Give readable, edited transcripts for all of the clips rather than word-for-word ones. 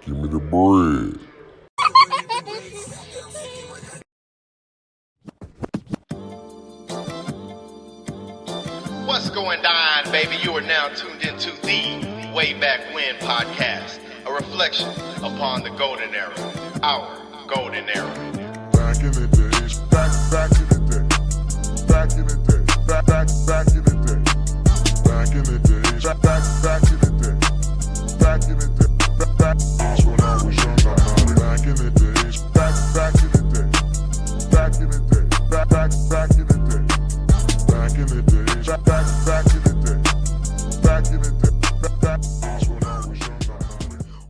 Give me the bread. What's going on, baby? You are now tuned into the Way Back When podcast, a reflection upon the golden era, our golden era. Back in the days, back in the day, back in the day, back in the day, back in the days, back in the day, back in the day, that's when I was young, back in the days, back in the day, back in the day, back in the day, back in the days, back in the day, back in the day, that's when I was young.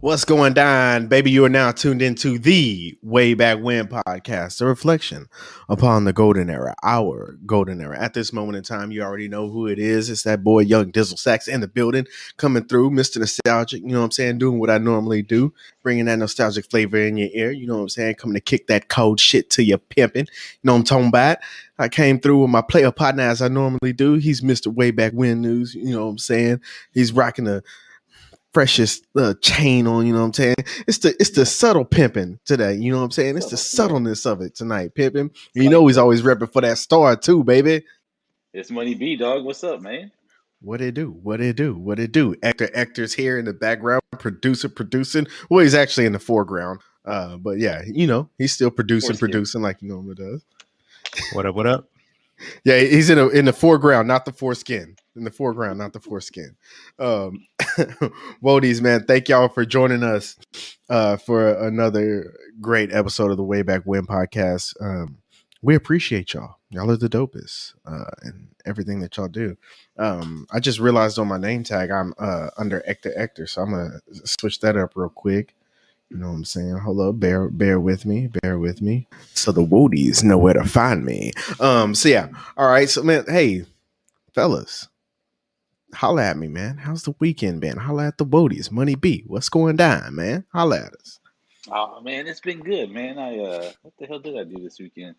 What's going on, baby? You are now tuned into the Way Back When podcast, a reflection upon the golden era, our golden era. At this moment in time, you already know who it is. It's that boy, young Dizzle Sacks, in the building, coming through, Mr. Nostalgic, you know what I'm saying? Doing what I normally do, bringing that nostalgic flavor in your ear, you know what I'm saying? Coming to kick that cold shit to your pimping, you know what I'm talking about? I came through with my player partner as I normally do. He's Mr. Way Back When News, you know what I'm saying? He's rocking the freshest chain on, you know what I'm saying? It's the subtle pimping today, you know what I'm saying? It's the subtleness of it tonight, pimping. You know he's always repping for that star too, baby. It's Money B, dog. What's up, man? What it do? Hector's here in the background, producing. Well, he's actually in the foreground. But yeah, you know, he's still producing like he normally does. What up? Yeah, he's in the foreground, not the foreskin. In the foreground, not the foreskin. Wodies, man, thank y'all for joining us for another great episode of the Way Back When podcast. We appreciate y'all. Y'all are the dopest and everything that y'all do. I just realized on my name tag I'm under Hector, so I'm gonna switch that up real quick. You know what I'm saying? Hold up, bear with me. So the Wodies know where to find me. So yeah. All right. So man, hey, fellas, holla at me, man. How's the weekend been? Holla at the Wodies. Money B. What's going down, man? Holla at us. Oh man, it's been good, man. What the hell did I do this weekend?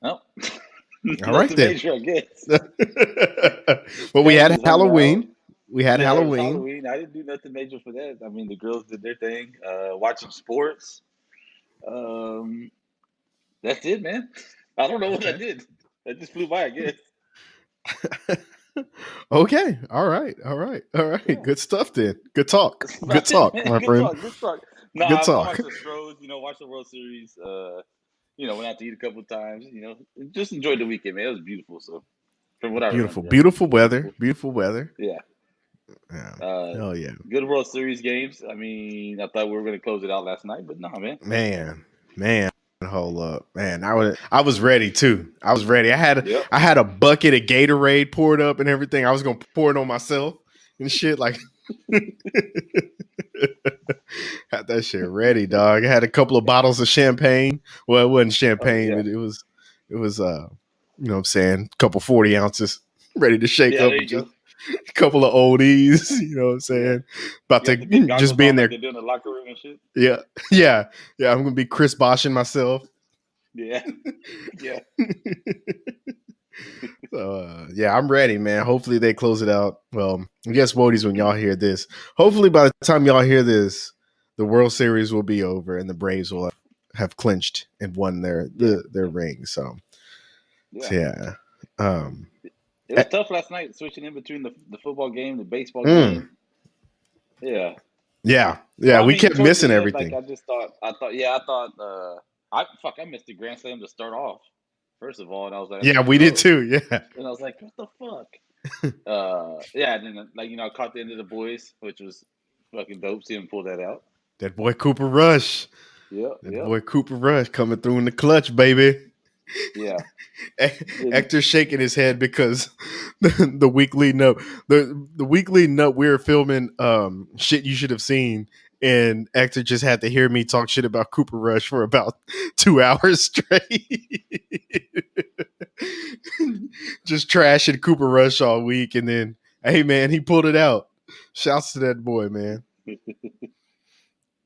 Oh, All right then. Major, I guess. Well, we had Halloween. It We had was Halloween. I didn't do nothing major for that. I mean, the girls did their thing. Watching sports. That's it, man. I don't know what I did. That just flew by, I guess. Okay. All right. Yeah. Good stuff then. Good talk, my Good friend. talk. No, Good I talk. watched the Stros, watched the World Series. Went out to eat a couple of times. Just enjoyed the weekend, man. It was beautiful. So, from what I remember, Beautiful weather. Yeah. Hell yeah. Good World Series games. I mean, I thought we were going to close it out last night, but no, man. Man. Hold up, man. I was ready too. I was ready. I had a bucket of Gatorade poured up and everything. I was gonna pour it on myself and shit. Like had that shit ready, dog. I had a couple of bottles of champagne. Well, it wasn't champagne, but it was you know what I'm saying, a couple 40 ounces ready to shake up. Just a couple of oldies, you know what I'm saying? About to just be in there. Like they're doing the locker room and shit. Yeah. I'm gonna be Chris Boshing myself. Yeah. So, I'm ready, man. Hopefully they close it out. Well, I guess Wodies, when y'all hear this, hopefully by the time y'all hear this, the World Series will be over and the Braves will have clinched and won their ring. So yeah. It was tough last night, switching in between the football game, the baseball game. Yeah. We kept missing everything. Like I missed the Grand Slam to start off. First of all, and I was like, we did too. Yeah. And I was like, what the fuck? And then I caught the end of the boys, which was fucking dope. See him pull that out. That boy Cooper Rush. Boy Cooper Rush coming through in the clutch, baby. Yeah. Hector's shaking his head because the week leading up, the week leading up, we were filming shit you should have seen, and Hector just had to hear me talk shit about Cooper Rush for about 2 hours straight. Just trashing Cooper Rush all week, and then hey man, he pulled it out. Shouts to that boy, man.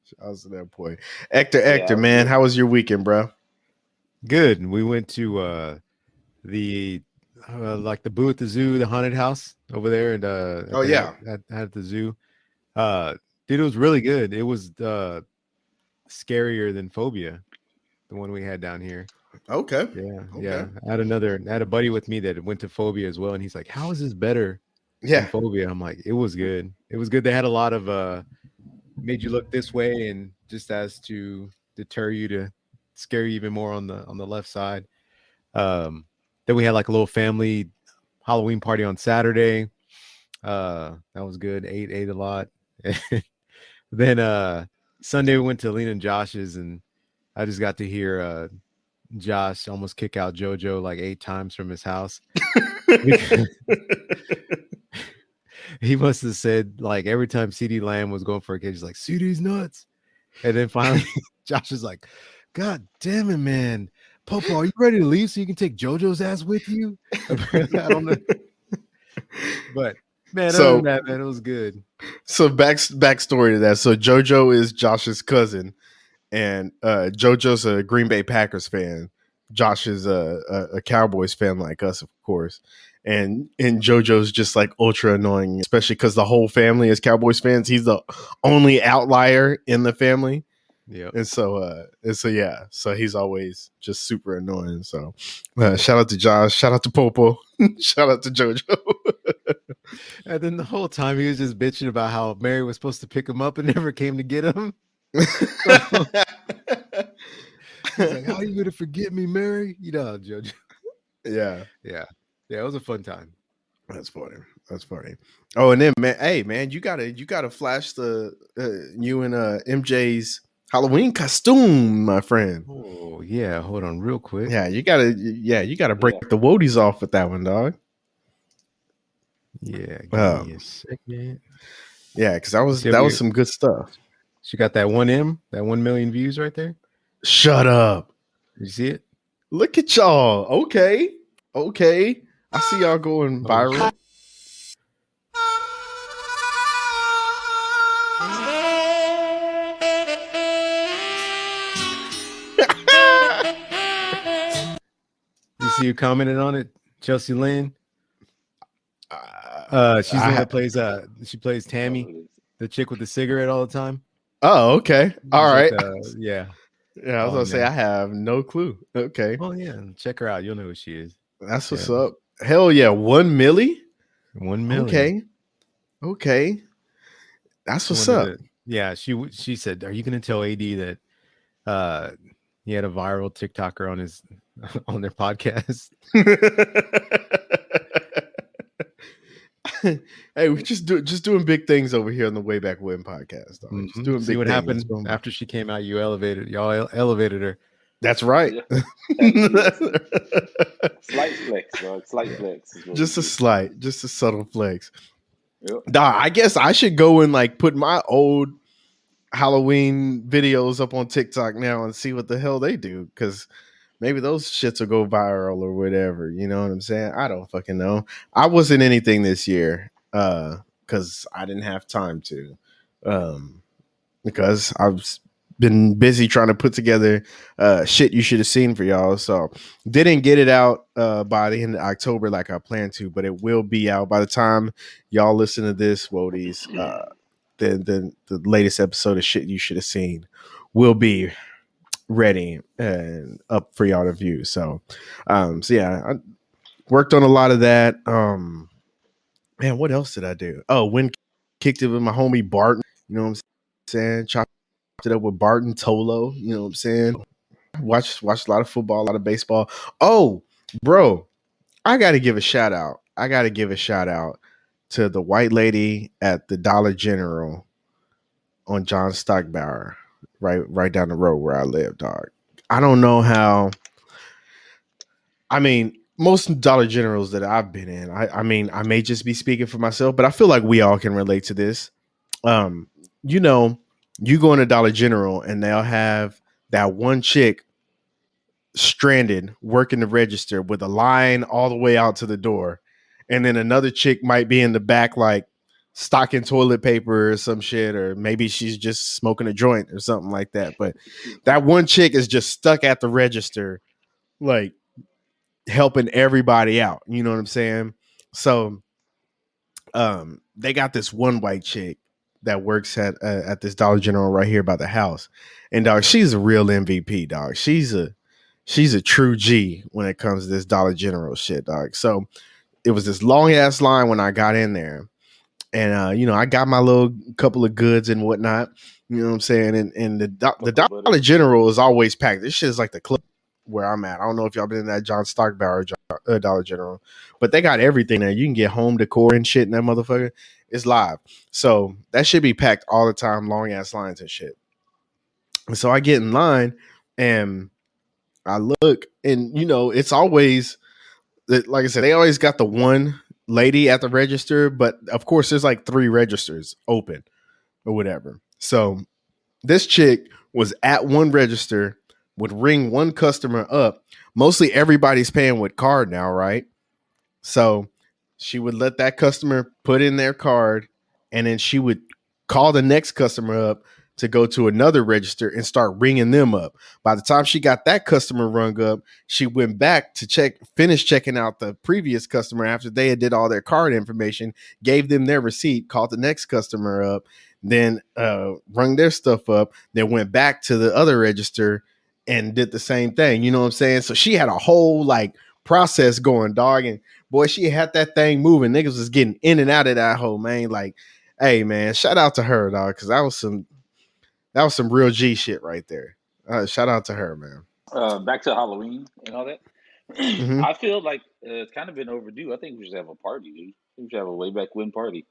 Shouts to that boy. Hector, man, how was your weekend, bro? Good. We went to the booth at the zoo, the haunted house over there, and at the zoo. Dude, it was really good. It was scarier than Phobia, the one we had down here. Okay. Yeah, Okay. yeah. I had a buddy with me that went to Phobia as well, and he's like, "How is this better than Yeah. Phobia?" I'm like, "It was good. It was good." They had a lot of made you look this way, and just as to deter you to scare you even more on the left side. Then we had like a little family Halloween party on Saturday. That was good. Ate a lot. Then Sunday we went to Lena and Josh's, and I just got to hear Josh almost kick out JoJo like 8 times from his house. He must have said like every time CD Lamb was going for a kid, he's like, CD's nuts. And then finally Josh is like, God damn it, man. Popo, are you ready to leave so you can take JoJo's ass with you? I don't know. But man, other than that, man, it was good. So backstory to that. So JoJo is Josh's cousin, and JoJo's a Green Bay Packers fan. Josh is a Cowboys fan like us, of course. And JoJo's just like ultra annoying, especially because the whole family is Cowboys fans. He's the only outlier in the family. Yeah. And so yeah. So he's always just super annoying. So shout out to Josh, shout out to Popo, shout out to JoJo. And then the whole time he was just bitching about how Mary was supposed to pick him up and never came to get him. He's like, how are you gonna forget me, Mary? You know, JoJo. Yeah. It was a fun time. That's funny. Oh, and then man, you gotta flash the you and MJ's Halloween costume, my friend. Oh yeah, hold on real quick. Yeah, you gotta break the woadies off with that one, dog. Yeah, give me a second. Yeah, because that was some good stuff. She got that 1 million views right there. Shut up. Did you see it? Look at y'all. Okay. I see y'all going viral. You see you commented on it, Chelsea Lynn. She's the one that plays. She plays Tammy, the chick with the cigarette all the time. Oh, okay. All right. Yeah. Yeah, I was gonna say I have no clue. Okay. Oh yeah, check her out. You'll know who she is. That's what's up. Hell yeah, 1 milli. 1 million. Okay. That's what's up. Yeah, she said, "Are you going to tell AD that he had a viral TikToker on their podcast?" Hey, we're just doing big things over here on the Way Back When podcast. Mm-hmm. Just doing See big what things. happened after she came out. Y'all elevated her. That's right. Yeah. Slight flex, dog. Slight flex. Just a subtle flex. Yep. Dog, I guess I should go and like put my old Halloween videos up on TikTok now and see what the hell they do, because maybe those shits will go viral or whatever. You know what I'm saying? I don't fucking know. I wasn't anything this year because I didn't have time to, because I've been busy trying to put together shit you should have seen for y'all. So didn't get it out by the end of October like I planned to, but it will be out by the time y'all listen to this, Wodies. The latest episode of Shit You Should Have Seen will be ready and up for y'all to view. So yeah, I worked on a lot of that. Man, what else did I do? Oh, when kicked it with my homie Barton, you know what I'm saying? Chopped it up with Barton Tolo, you know what I'm saying? Watched a lot of football, a lot of baseball. Oh, bro, I got to give a shout out. To the white lady at the Dollar General on John Stockbauer, right down the road where I live, dog. I don't know how. I mean, most Dollar Generals that I've been in, I mean, I may just be speaking for myself, but I feel like we all can relate to this. You know, you go in a Dollar General and they'll have that one chick stranded working the register with a line all the way out to the door. And then another chick might be in the back, like stocking toilet paper or some shit, or maybe she's just smoking a joint or something like that. But that one chick is just stuck at the register, like helping everybody out. You know what I'm saying? So they got this one white chick that works at this Dollar General right here by the house, and dog, she's a real MVP, dog. She's a true G when it comes to this Dollar General shit, dog. So it was this long ass line when I got in there, and I got my little couple of goods and whatnot. You know what I'm saying? And the Dollar General is always packed. This shit is like the club where I'm at. I don't know if y'all been in that John Stockbauer Dollar General, but they got everything there. You can get home decor and shit in that motherfucker. It's live. So that should be packed all the time, long ass lines and shit. And so I get in line and I look, and it's always, like I said, they always got the one lady at the register, but of course there's like 3 registers open or whatever. So this chick was at one register, would ring one customer up. Mostly everybody's paying with card now, right? So she would let that customer put in their card, and then she would call the next customer up to go to another register and start ringing them up. By the time she got that customer rung up, she went back to finish checking out the previous customer after they had did all their card information, gave them their receipt, called the next customer up, then rung their stuff up, then went back to the other register and did the same thing. You know what I'm saying? So she had a whole like process going, dog. And boy, she had that thing moving. Niggas was getting in and out of that hole, man. Like, hey, man, shout out to her, dog, because that was some real G shit right there. Shout out to her, man. Back to Halloween and all that. Mm-hmm. I feel like it's kind of been overdue. I think we should have a party, dude. I think we should have a way back when party.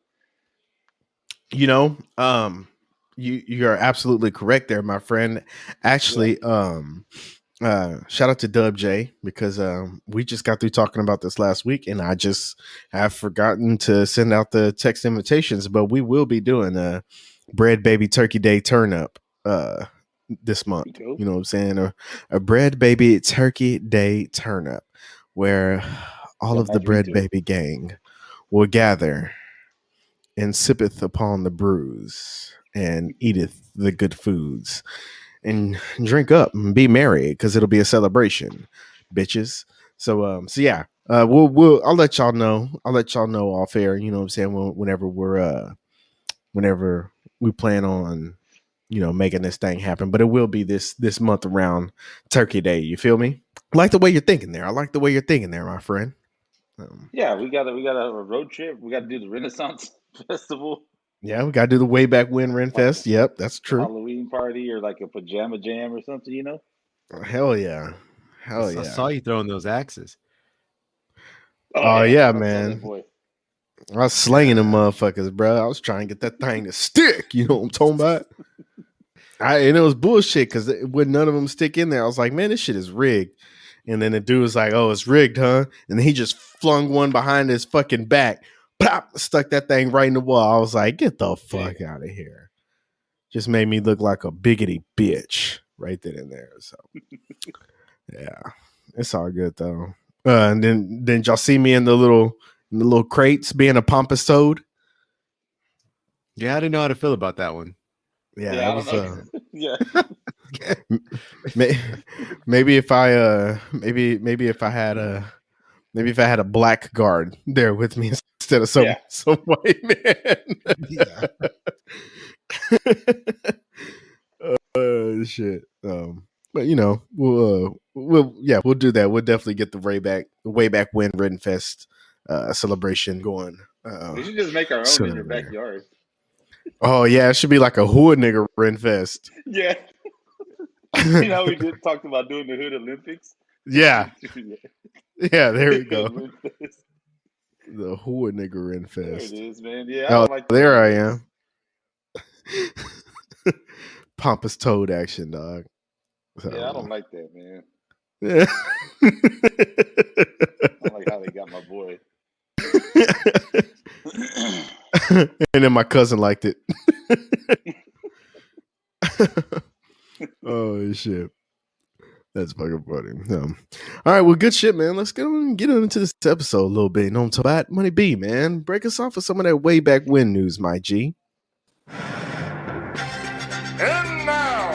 You are absolutely correct there, my friend. Actually, shout out to Dub J, because we just got through talking about this last week, and I just have forgotten to send out the text invitations, but we will be doing a Bread Baby Turkey Day turn up this month. You know what I'm saying? A Bread Baby Turkey Day turn up, where all of the Bread Baby gang will gather and sippeth upon the brews and eateth the good foods and drink up and be merry, because it'll be a celebration, bitches. So yeah, I'll let y'all know. I'll let y'all know off air. You know what I'm saying? Whenever we plan on, making this thing happen. But it will be this month around Turkey Day. You feel me? I like the way you're thinking there. I like the way you're thinking there, my friend. Yeah, we got a road trip. We got to do the Renaissance Festival. Yeah, we got to do the way back when Ren Fest. Yep, that's true. Halloween party or like a pajama jam or something, Hell yeah. Hell yeah. I saw you throwing those axes. Oh yeah, man. I was slinging them motherfuckers, bro. I was trying to get that thing to stick. You know what I'm talking about? And it was bullshit, because when none of them stick in there, I was like, man, this shit is rigged. And then the dude was like, oh, it's rigged, huh? And then he just flung one behind his fucking back. Pop, stuck that thing right in the wall. I was like, get the fuck out of here. Just made me look like a biggity bitch right then and there. So yeah, it's all good though. And then y'all see me in the little crates being a pompous toad. Yeah, I didn't know how to feel about that one. Yeah, that was yeah. Maybe if I had a black guard there with me instead of some white man. Yeah. Shit. But we'll do that. We'll definitely get the way back when Redden Fest celebration going. We should just make our own in your backyard. Oh yeah, it should be like a hood nigga Ren Fest. Yeah. You know, we just talked about doing the Hood Olympics. Yeah. Yeah, there we go. The hood nigga Ren Fest. There it is, man. Yeah. There I am. Pompous toad action, dog. So, yeah, I don't like that, man. Yeah. I don't like how they got my boy. And then my cousin liked it. Oh shit, that's fucking funny. All right, well, good shit, man. Let's get into this episode a little bit. You know what I'm talking about? Money B, man, break us off with some of that way back when news, my G. And now,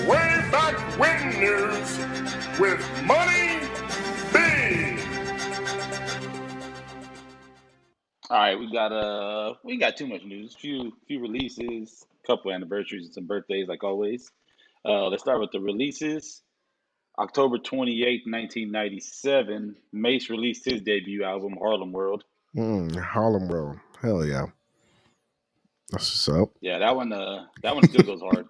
way back when news with Money B. All right, we got too much news. Few releases, couple anniversaries, and some birthdays, like always. Let's start with the releases. October 28th, 1997, Mace released his debut album, Harlem World. Harlem World. Hell yeah. That's what's up. Yeah, that one still goes hard.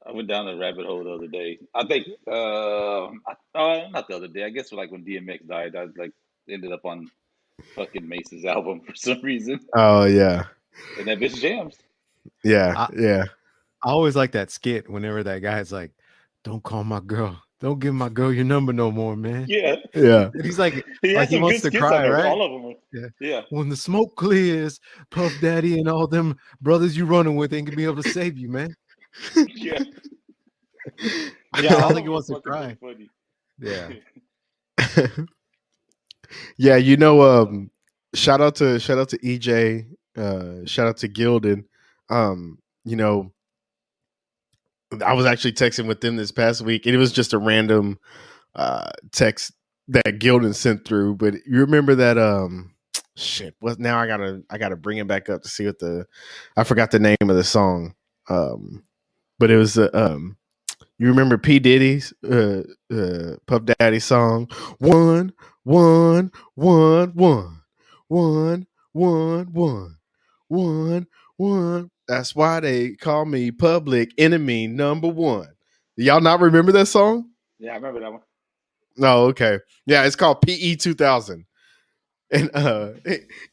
I went down the rabbit hole the other day. I think, not the other day. I guess like when DMX died, I like ended up on fucking Mace's album for some reason, Oh yeah. and that bitch jams. Yeah. I, Yeah. I always like that skit whenever that guy's like, "Don't call my girl. Don't give my girl your number no more, man." Yeah, Yeah. And he's like he has he some wants good to skits on cry, there. right? All of them. Yeah. Yeah, When the smoke clears, Puff Daddy and all them brothers you running with ain't gonna be able to save you, man. yeah, I yeah. don't All think of he them are wants to fucking cry. funny. Yeah. Yeah, shout out to EJ, shout out to Gildan. You know, I was actually texting with them this past week, and it was just a random text that Gildan sent through. But you remember that shit. What now I gotta bring it back up to see what I forgot the name of the song. But it was you remember P. Diddy's Puff Daddy song, one, one, one, one, one, one, one, one, one. That's why they call me Public Enemy number one. Y'all not remember that song? Yeah, I remember that one. No, okay. Yeah, it's called PE 2000. And and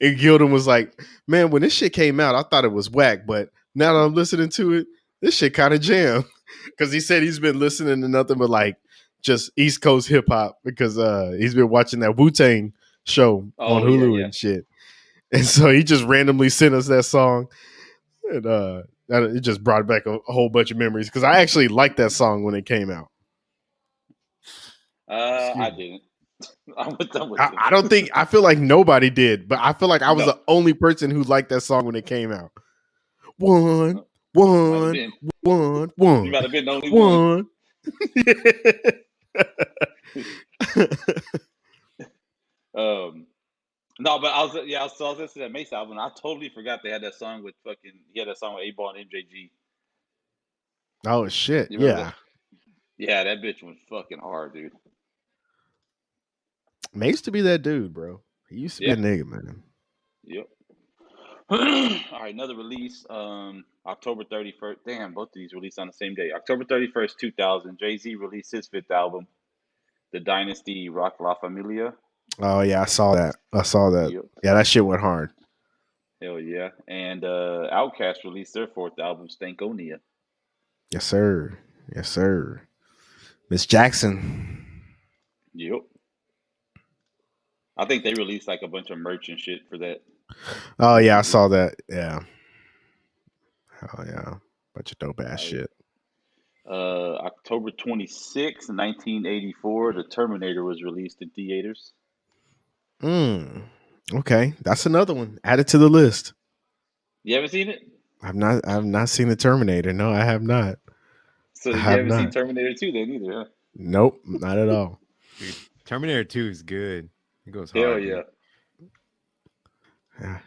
Gildan was like, man, when this shit came out, I thought it was whack, but now that I'm listening to it, this shit kind of jam. Because he said he's been listening to nothing but like just East Coast hip hop because he's been watching that Wu-Tang show on Oh yeah, Hulu yeah. and shit. And so he just randomly sent us that song. And it just brought back a whole bunch of memories because I actually liked that song when it came out. I Excuse me. didn't. I'm with them. I don't think I feel like nobody did, but I feel like I was No, the only person who liked that song when it came out. One, you might have one, been. one, You one, might have been the only one. one. No, but I was listening to that Mace album. I totally forgot they had that song with he had that song with A-Ball and MJG. Oh shit! You remember Yeah, that? Yeah, that bitch was fucking hard, dude. May used to be that dude, bro. He used to be Yeah. a nigga, man. Yep. All right, another release. October 31st. Damn, both of these released on the same day. October 31st, 2000. Jay-Z released his fifth album, The Dynasty Rock La Familia. Oh yeah, I saw that. Yep. Yeah, that shit went hard. Hell yeah. And Outkast released their fourth album, Stankonia. Yes, sir. Yes, sir. Miss Jackson. Yep. I think they released like a bunch of merch and shit for that. Oh yeah, I saw that. Yeah. Oh yeah, bunch of dope ass shit. October 26th, 1984, The Terminator was released in theaters. Okay, that's another one. Add it to the list. You haven't seen it? I've not seen the Terminator. No, I have not. So I you have haven't seen not. Terminator 2 then either, huh? Nope, not at all. Dude, Terminator 2 is good. It goes Hell hard. yeah.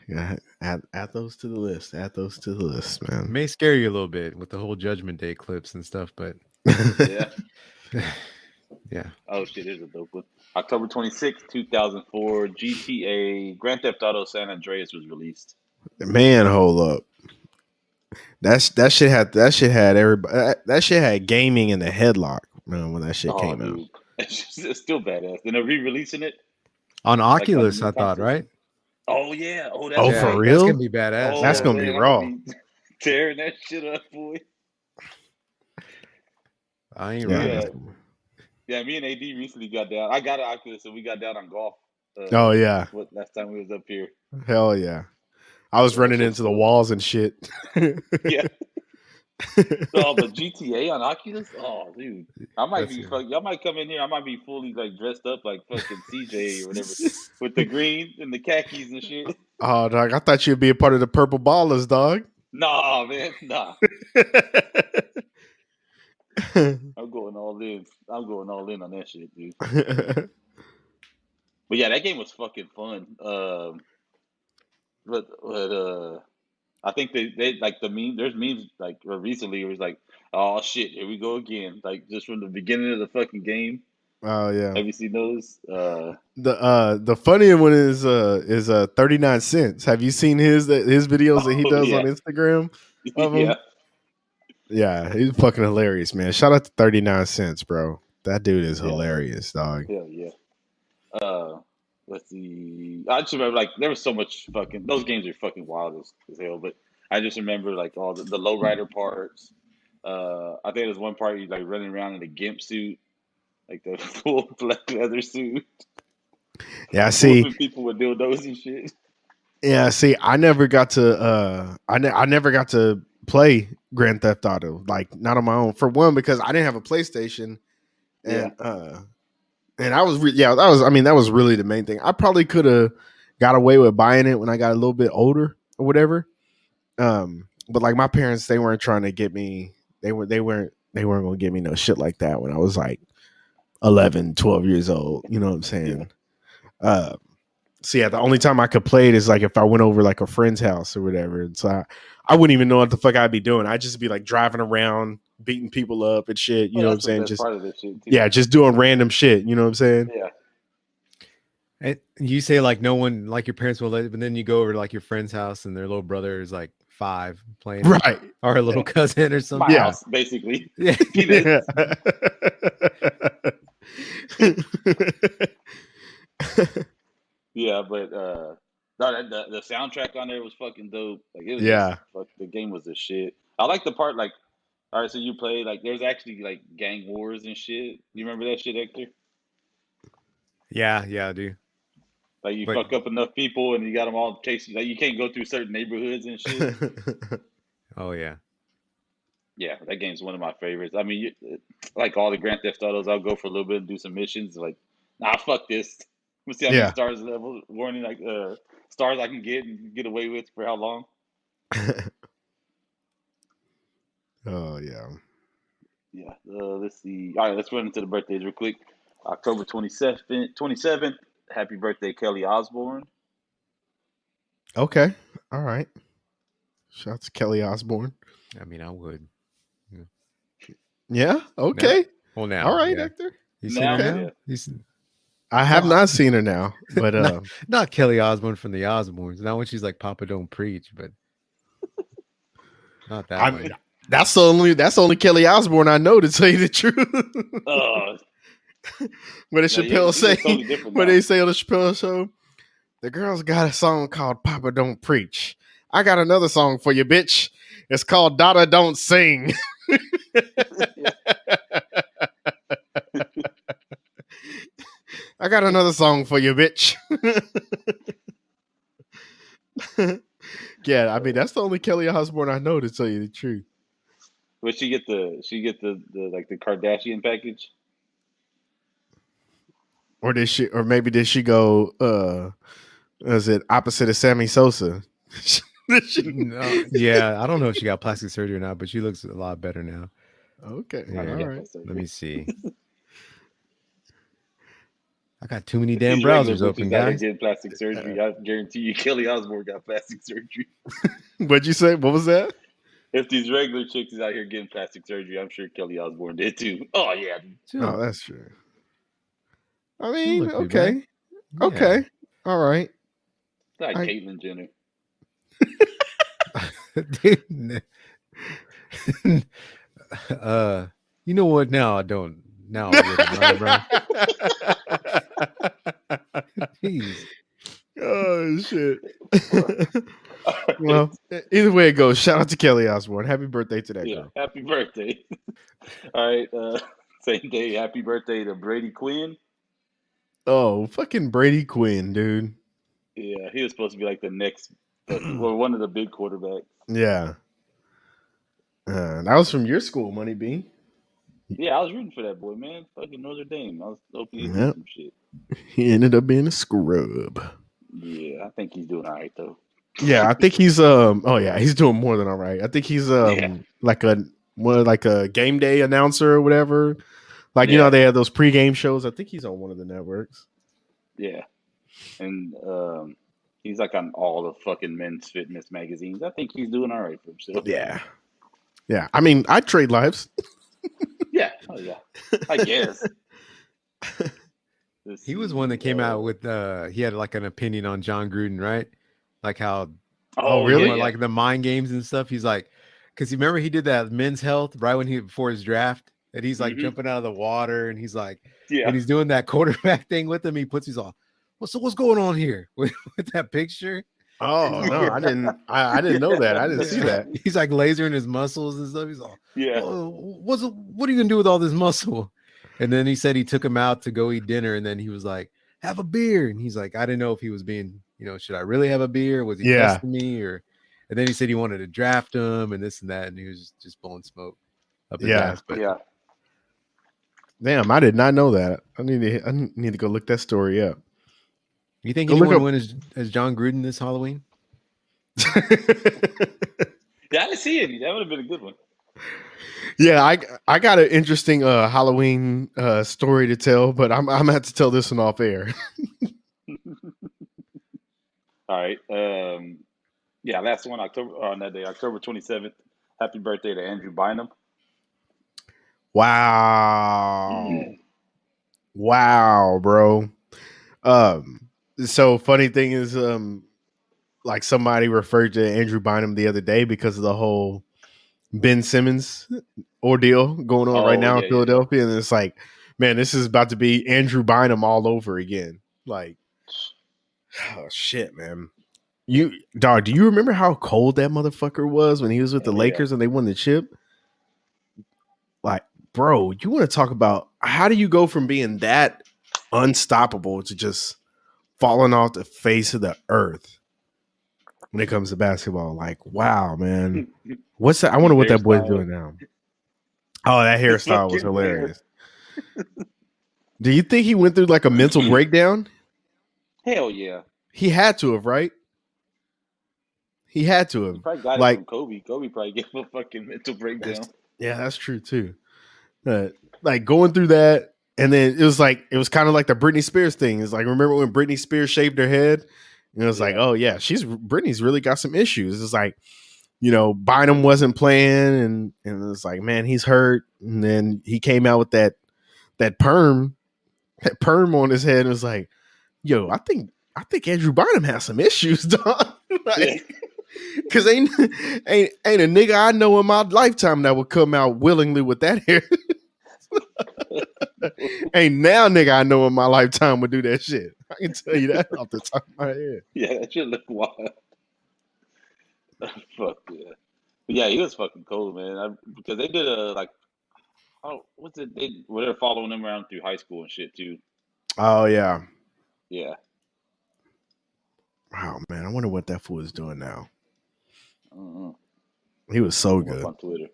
Yeah, add those to the list. Add those to the list, It man. may scare you a little bit with the whole Judgment Day clips and stuff, but Yeah. yeah. Oh shit, here's a dope one. October 26th, 2004, GTA Grand Theft Auto San Andreas was released. Man, hold up. That shit had everybody. That shit had gaming in the headlock, man, when that shit Oh, came out. dude. It's still badass. And they're re-releasing it On like on the Oculus, new I thought, console. right? Oh yeah. Oh, that's Oh, Yeah, for right. that's real? gonna be badass. That's Oh gonna Yeah. be man, I'm raw. gonna be tearing that shit up, boy. I ain't Yeah. riding Yeah. it. Yeah, me and AD recently got down. I got an Oculus and we got down on golf. Oh yeah. What last time we was up here. Hell yeah. I was Yeah, that running shit's into the fun. walls and shit. Yeah. Oh, but GTA on Oculus? Oh, dude. I might That's be it. fucking. Y'all might come in here. I might be fully like dressed up like fucking CJ or whatever, with the green and the khakis and shit. Oh, dog, I thought you'd be a part of the Purple Ballers, dog. Nah, man, nah. Yeah, I'm going all in. I'm going all in on that shit, dude. But yeah, that game was fucking fun. but I think they like the meme. There's memes like recently. It was like, oh shit, here we go again. Like just from the beginning of the fucking game. Oh yeah. Have you seen those? The funnier one is 39 cents. Have you seen his videos that he Oh does on yeah, Instagram of yeah, him? Yeah, he's fucking hilarious, man. Shout out to 39 cents, bro. That dude is yeah, hilarious, dog. hell yeah. Uh, let's see. I just remember like there was so much fucking. Those games are fucking wild as hell. But I just remember like all the lowrider parts. I think there's one part you like running around in a gimp suit, like the full black leather suit, Yeah, see, whooping people with dildos and shit. I never got to I never got to play Grand Theft Auto, like not on my own. For one, because I didn't have a PlayStation, Yeah, and I was that was really the main thing. I probably could have got away with buying it when I got a little bit older or whatever. But like my parents, they weren't trying to get me. They weren't gonna give me no shit like that when I was like 11, 12 years old. You know what I'm yeah. saying? So yeah, the only time I could play it is like if I went over like a friend's house or whatever. And so I wouldn't even know what the fuck I'd be doing. I'd just be like driving around, beating people up and shit. You Oh, know what I'm that's the saying? best Just part of this shit too. yeah, just doing random shit. You know what I'm saying? Yeah, And you say like no one, like your parents will let, but then you go over to like your friend's house and their little brother is like 5 playing, Right. or a little Yeah. cousin or my something. Yeah. house basically. Yeah. Yeah, but no, the soundtrack on there was fucking dope. Like it was Yeah. just fuck, the game was the shit. I like the part like, all right, so you play like there's actually like gang wars and shit. You remember that shit, Hector? Yeah, dude. Like you But fuck up enough people and you got them all chasing. Like you can't go through certain neighborhoods and shit. oh yeah. Yeah, that game's one of my favorites. I mean, like all the Grand Theft Autos, I'll go for a little bit and do some missions. Like, nah, fuck this. Let's see how many Yeah. stars level warning like stars I can get and get away with for how long. Oh yeah. Yeah. Let's see. All right, let's run into the birthdays real quick. October 27th. Happy birthday, Kelly Osbourne. Okay. All right. Shout out to Kelly Osbourne. I mean, I would. Yeah. Okay. Well, now. All right, yeah. Hector. You seen Now, her now? yeah. He's I have not seen her now, but not Kelly Osbourne from the Osbournes. Not when she's like Papa Don't Preach, but not that one. that's the only Kelly Osbourne I know, to tell you the truth. What did Chappelle say? Totally different What now. they say on the Chappelle show? The girl's got a song called Papa Don't Preach. I got another song for you, bitch. It's called Dada Don't Sing. I got another song for you, bitch. Yeah, I mean that's the only Kelly Osbourne I know, to tell you the truth. Would she get the like the Kardashian package? Or maybe did she go is it opposite of Sammy Sosa? No, yeah, I don't know if she got plastic surgery or not, but she looks a lot better now. Okay. Yeah. All Yeah, right. Let me see. I got too many If damn these regular browsers open, bitches out here guys. getting plastic surgery, I guarantee you Kelly Osbourne got plastic surgery. What'd you say? What was that? If these regular chicks is out here getting plastic surgery, I'm sure Kelly Osbourne did too. Oh yeah, Oh, that's true. I Don't mean, look too okay. bad. Okay. All right. like I- Caitlyn Jenner. Dude, you know what? Now I don't. Now I wouldn't, bro. Jeez. Oh shit. Well, either way it goes, shout out to Kelly Osbourne. Happy birthday to that Yeah, girl. happy birthday. All right, same day. Happy birthday to Brady Quinn. Oh, fucking Brady Quinn, dude. Yeah, he was supposed to be like the next, well, one of the big quarterbacks. Yeah. That was from your school, Money B. Yeah, I was rooting for that boy, man. Fucking Notre Dame. I was hoping he did Yep. some shit. He ended up being a scrub. Yeah, I think he's doing all right though. Yeah, I think he's he's doing more than all right. I think he's Yeah. like a game day announcer or whatever. Like you Yeah. know they have those pregame shows. I think he's on one of the networks. Yeah, and He's like on all the fucking men's fitness magazines. I think he's doing all right for himself. Yeah. Yeah. I mean, I'd trade lives. Yeah. Oh yeah. I guess. He was one that came out with he had like an opinion on John Gruden, right? Like how Oh, really? yeah. like the mind games and stuff. He's like, because you remember he did that Men's Health right when before his draft, and he's like jumping out of the water, and he's like, Yeah. and he's doing that quarterback thing with him. He puts his all, what's going on here with that picture? Oh no, I didn't know that. I didn't see that. He's like lasering his muscles and stuff. He's all, Yeah. oh, what are you gonna do with all this muscle? And then he said he took him out to go eat dinner, and then he was like, have a beer. And he's like, I didn't know if he was being, should I really have a beer? Was he testing me? And then he said he wanted to draft him and this and that, and he was just blowing smoke up his ass. But yeah. Damn, I did not know that. I need to go look that story up. You think Go anyone look win as John Gruden this Halloween? Yeah, I didn't see any. That would have been a good one. Yeah, I got an interesting Halloween story to tell, but I'm gonna have to tell this one off air. All right. Yeah, last one on that day, October 27th. Happy birthday to Andrew Bynum. Wow, bro. So funny thing is, like somebody referred to Andrew Bynum the other day because of the whole Ben Simmons ordeal going on right now in Philadelphia, and it's like, man, this is about to be Andrew Bynum all over again. Like, oh shit, man. Do you remember how cold that motherfucker was when he was with the Lakers and they won the chip? Like, bro, you want to talk about how do you go from being that unstoppable to just falling off the face of the earth when it comes to basketball? Like, wow, man. What's that? I wonder what that boy's doing now. Oh, that hairstyle was hilarious. Do you think he went through like a mental breakdown? Hell yeah. He had to have, right? He had to have. He probably got it from Kobe. Kobe probably gave him a fucking mental breakdown. That's true too. Like going through that, and then it was kind of like the Britney Spears thing. It's like, remember when Britney Spears shaved her head? And it was like, oh yeah, Britney's really got some issues. It's like, Bynum wasn't playing, and it's like, man, he's hurt. And then he came out with that perm on his head, and it was like, yo, I think Andrew Bynum has some issues, dog. Because ain't a nigga I know in my lifetime that would come out willingly with that hair. Ain't now nigga I know in my lifetime would do that shit. I can tell you that off the top of my head. Yeah, that shit look wild. Fuck yeah. But yeah, he was fucking cold, man. Because they did what's it? They were following him around through high school and shit too. Oh yeah. Yeah. Wow, man. I wonder what that fool is doing now. Uh-uh. He was so good. On Twitter.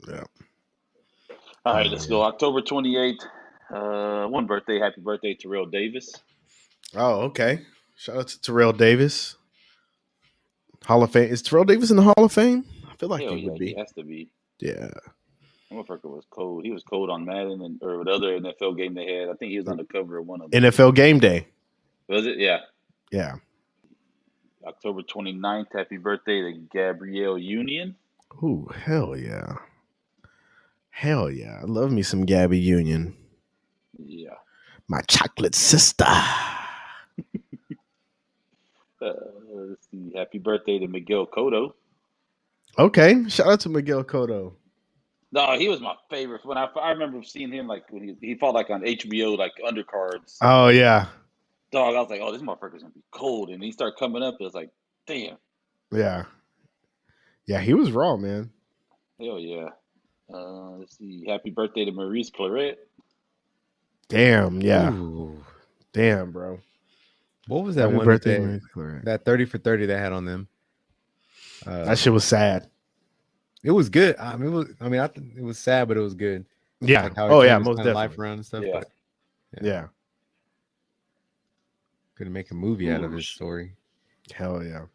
Yeah. All right, let's go. October 28th. One birthday. Happy birthday, Terrell Davis. Oh, okay. Shout out to Terrell Davis. Hall of Fame. Is Terrell Davis in the Hall of Fame? I feel like he would be. He has to be. Yeah. That motherfucker was cold. He was cold on Madden or what other NFL game they had. I think he was on the cover of one of them. NFL Game Day. Was it? Yeah. Yeah. October 29th. Happy birthday to Gabrielle Union. Ooh, hell yeah. Hell yeah. I love me some Gabby Union. Yeah. My chocolate sister. Let's see. Happy birthday to Miguel Cotto. Okay. Shout out to Miguel Cotto. No, he was my favorite. When I remember seeing him like when he fought like on HBO like undercards. Oh yeah. Dog, I was like, oh, this motherfucker's gonna be cold. And he started coming up. It was like, damn. Yeah. Yeah, he was raw, man. Hell yeah. Let's see. Happy birthday to Maurice Claret. Damn, yeah. Ooh. Damn, bro. What was that Happy one birthday, that, that 30 for 30 they had on them? That shit was sad. It was good. I think it was sad, but it was good. Yeah. Like how Most definitely. life around and stuff. Yeah. But, Yeah. Couldn't make a movie out of his story. Hell yeah.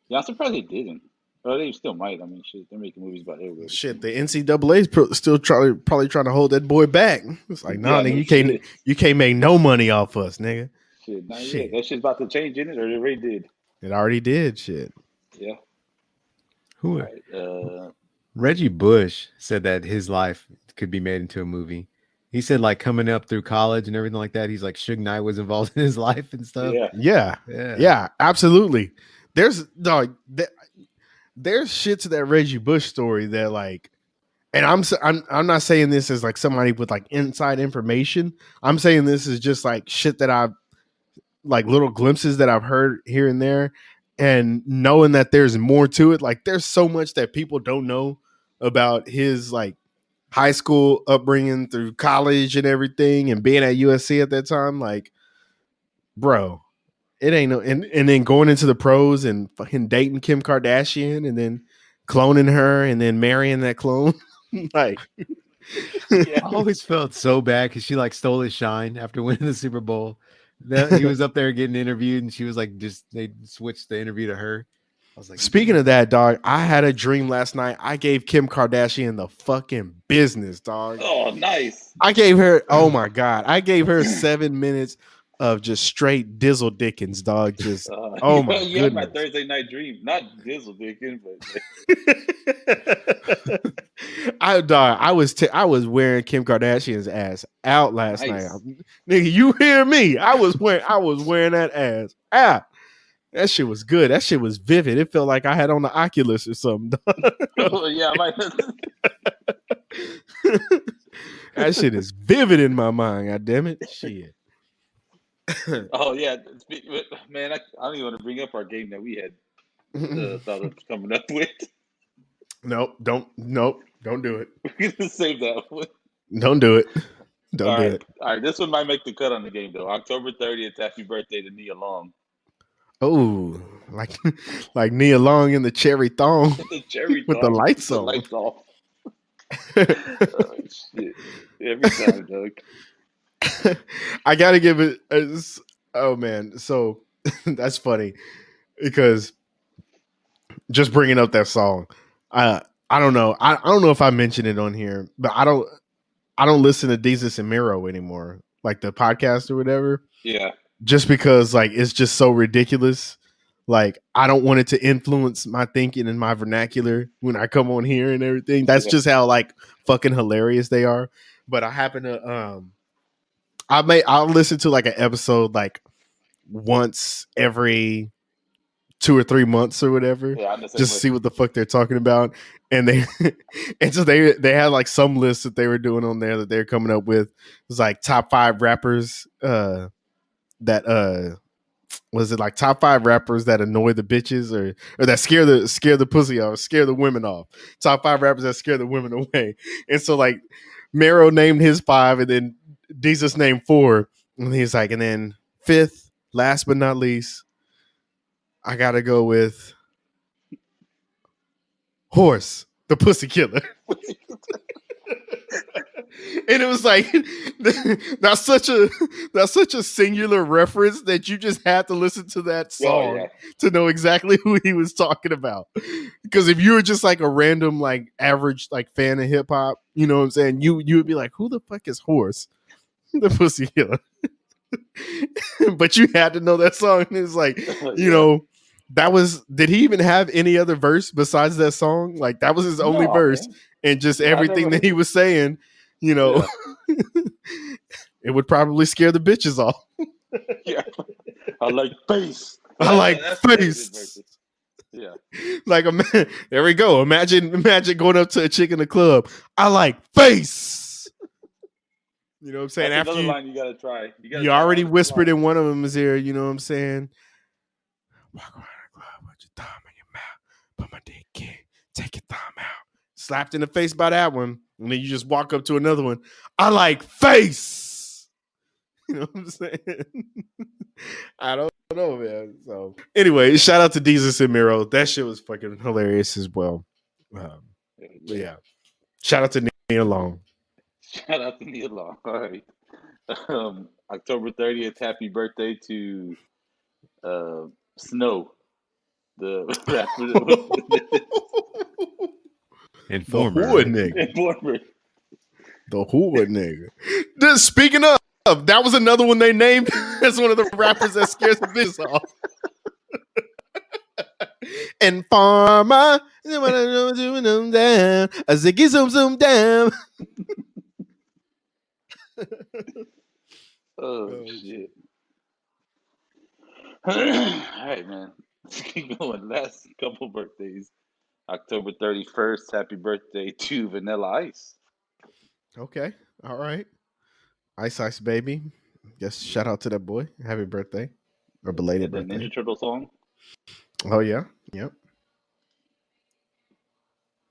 Yeah, I'm surprised they didn't. Well, they still might. I mean, shit, they're making movies about everybody. Shit, the NCAA's still probably trying to hold that boy back. It's like, nah, nigga, you can't make no money off us, nigga. Shit, not yet. Shit. That shit's about to change in it, or it already did. It already did. Shit. Yeah. Who? All right. Reggie Bush said that his life could be made into a movie. He said like coming up through college and everything like that. He's like Suge Knight was involved in his life and stuff. Yeah. Yeah. Yeah. Absolutely. There's there's shit to that Reggie Bush story that like, and I'm not saying this as like somebody with like inside information. I'm saying this is just like shit that I've like little glimpses that I've heard here and there, and knowing that there's more to it. Like there's so much that people don't know about his like high school upbringing through college and everything, and being at USC at that time. Like, bro, it ain't no, and then going into the pros and fucking dating Kim Kardashian and then cloning her and then marrying that clone. Like, I always felt so bad because she like stole his shine after winning the Super Bowl. He was up there getting interviewed, and she was like, they switched the interview to her. I was like, speaking of that, dog, I had a dream last night. I gave Kim Kardashian the fucking business, dog. Oh, nice. I gave her, oh my God, I gave her 7 minutes of just straight Dizzle Dickens, dog. Just, oh my you had my goodness. Thursday night dream, not Dizzle Dickens, but I was wearing Kim Kardashian's ass out last Nice. night. Nigga, you hear me? I was wearing that ass out. That shit was good. That shit was vivid. It felt like I had on the Oculus or something. yeah, I might. That shit is vivid in my mind. God damn it. Shit. Oh yeah, man, I don't even want to bring up our game that we had thought of coming up with. Nope, don't do it. We're gonna save that one. Don't do it. Don't All do right, it. all right. This one might make the cut on the game though. October 30th, happy birthday to Nia Long. Oh, like Nia Long in the cherry thong The cherry with the thong, lights the on. lights off. Oh shit! Every time, Doug. I gotta give it. Oh man, so that's funny because just bringing up that song. I don't know. I don't know if I mentioned it on here, but I don't listen to Desus and Mero anymore, like the podcast or whatever. Yeah. Just because like it's just so ridiculous. Like I don't want it to influence my thinking and my vernacular when I come on here and everything. That's just how like fucking hilarious they are. But I happen to I'll listen to like an episode like once every 2 or 3 months or whatever, Yeah, I'm the same just way. see what the fuck they're talking about. And they and so they had like some lists that they were doing on there that they're coming up with. It was like top 5 rappers that was it like top 5 rappers that annoy the bitches or that scare the pussy off, scare the women off. Top 5 rappers that scare the women away. And so like Mero named his 5 and then Desus named 4. And he's like, and then 5th, last but not least, I gotta go with Horse, the pussy killer. And it was like that's such a singular reference that you just had to listen to that song to know exactly who he was talking about. Because if you were just like a random like average like fan of hip hop, you know what I'm saying, you would be like, who the fuck is Horse, the pussy killer? But you had to know that song. And it's like, you know, that was, did he even have any other verse besides that song? Like that was his only verse, man. And just everything that he was saying, you know, it would probably scare the bitches off. Yeah, I like face. I like face. Yeah, like there we go. Imagine going up to a chick in the club. I like face. You know what I'm saying? That's after another line you gotta try. You already whispered in one of them is here. You know what I'm saying? Walk around the club with your thumb in your mouth. Put my dick in. Take your thumb out. Slapped in the face by that one. And then you just walk up to another one. I like face. You know what I'm saying? I don't know, man. So anyway, shout out to Desus and Mero. That shit was fucking hilarious as well. But yeah. Shout out to Nia Long. Shout out to Nia Long. All right. October 30th, happy birthday to Snow, the rapper. Informer. The hood nigga. Informer. The hood nigga. Speaking of, That was another one they named as one of the rappers that scares the bitches off. And Pharma, doing them down, a ziggy zoom zoom down. Oh shit. All right, man. Let's keep going. Last couple birthdays. October 31st. Happy birthday to Vanilla Ice. Okay, all right. Ice Ice Baby. Yes, shout out to that boy. Happy birthday. Or belated The birthday. Ninja Turtle song. Oh yeah. Yep.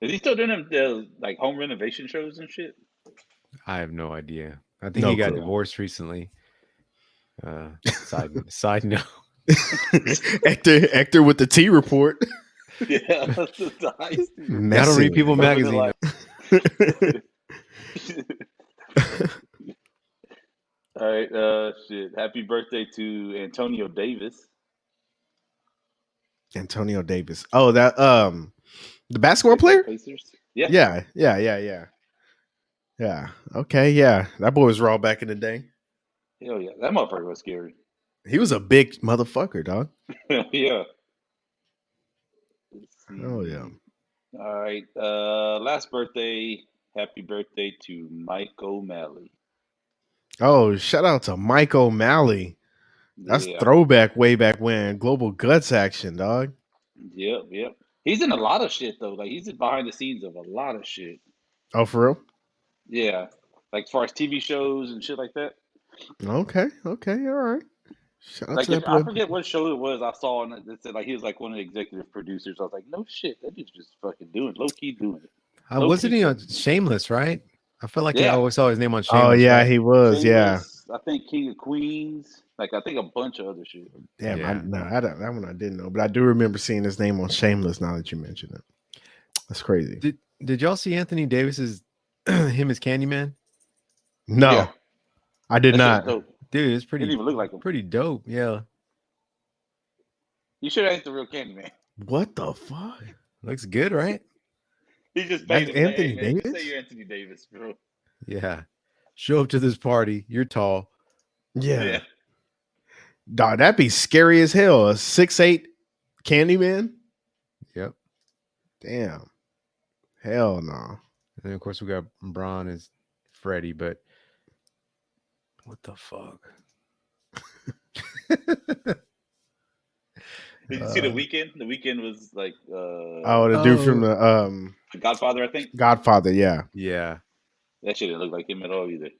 Is he still doing them like home renovation shows and shit? I have no idea. I think No he got clue. divorced recently. Side note. Hector with the T report. Yeah. The Ice. I don't read People magazine. All right, shit. Happy birthday to Antonio Davis. Antonio Davis. Oh, that the basketball player? Pacers. Yeah. Yeah. Okay, yeah. That boy was raw back in the day. Hell yeah. That motherfucker was scary. He was a big motherfucker, dog. Yeah. Let's see. Oh yeah. All right. Last birthday. Happy birthday to Mike O'Malley. Oh, shout out to Mike O'Malley. That's Yeah. throwback way back when. Global Guts action, dog. Yep. He's in a lot of shit though. Like he's behind the scenes of a lot of shit. Oh, for real? Yeah. Like as far as TV shows and shit like that. Okay, all right. Shout out Like to if, that I boy. forget what show it was I saw and it said like he was like one of the executive producers. I was like, no shit, that dude's just fucking low key doing it. Wasn't he on Shameless, right? I felt like I Yeah. always saw his name on Shameless. Oh yeah, right? he was. Yeah. Shameless, I think King of Queens. Like I think a bunch of other shit. Damn, Yeah. that one I didn't know, but I do remember seeing his name on Shameless. Now that you mention it, that's crazy. Did y'all see Anthony Davis's him as Candyman? No, Yeah. I did That not. shit's dope. Dude, it's pretty Didn't even look like him. pretty dope. Yeah. You should ain't the real Candyman. What the fuck? Looks good, right? He just That's paid him. Anthony Hey, man, just Davis? say you're Anthony Davis, bro. Yeah. Show up to this party. You're tall. Yeah. Dog, that'd be scary as hell. A 6'8" Candyman? Yep. Damn. Hell no. And then of course we got Braun as Freddy, but what the fuck? Did you see The Weeknd? The Weeknd was like The dude from the Godfather, I think. Godfather, yeah. Yeah. That shit didn't look like him at all either.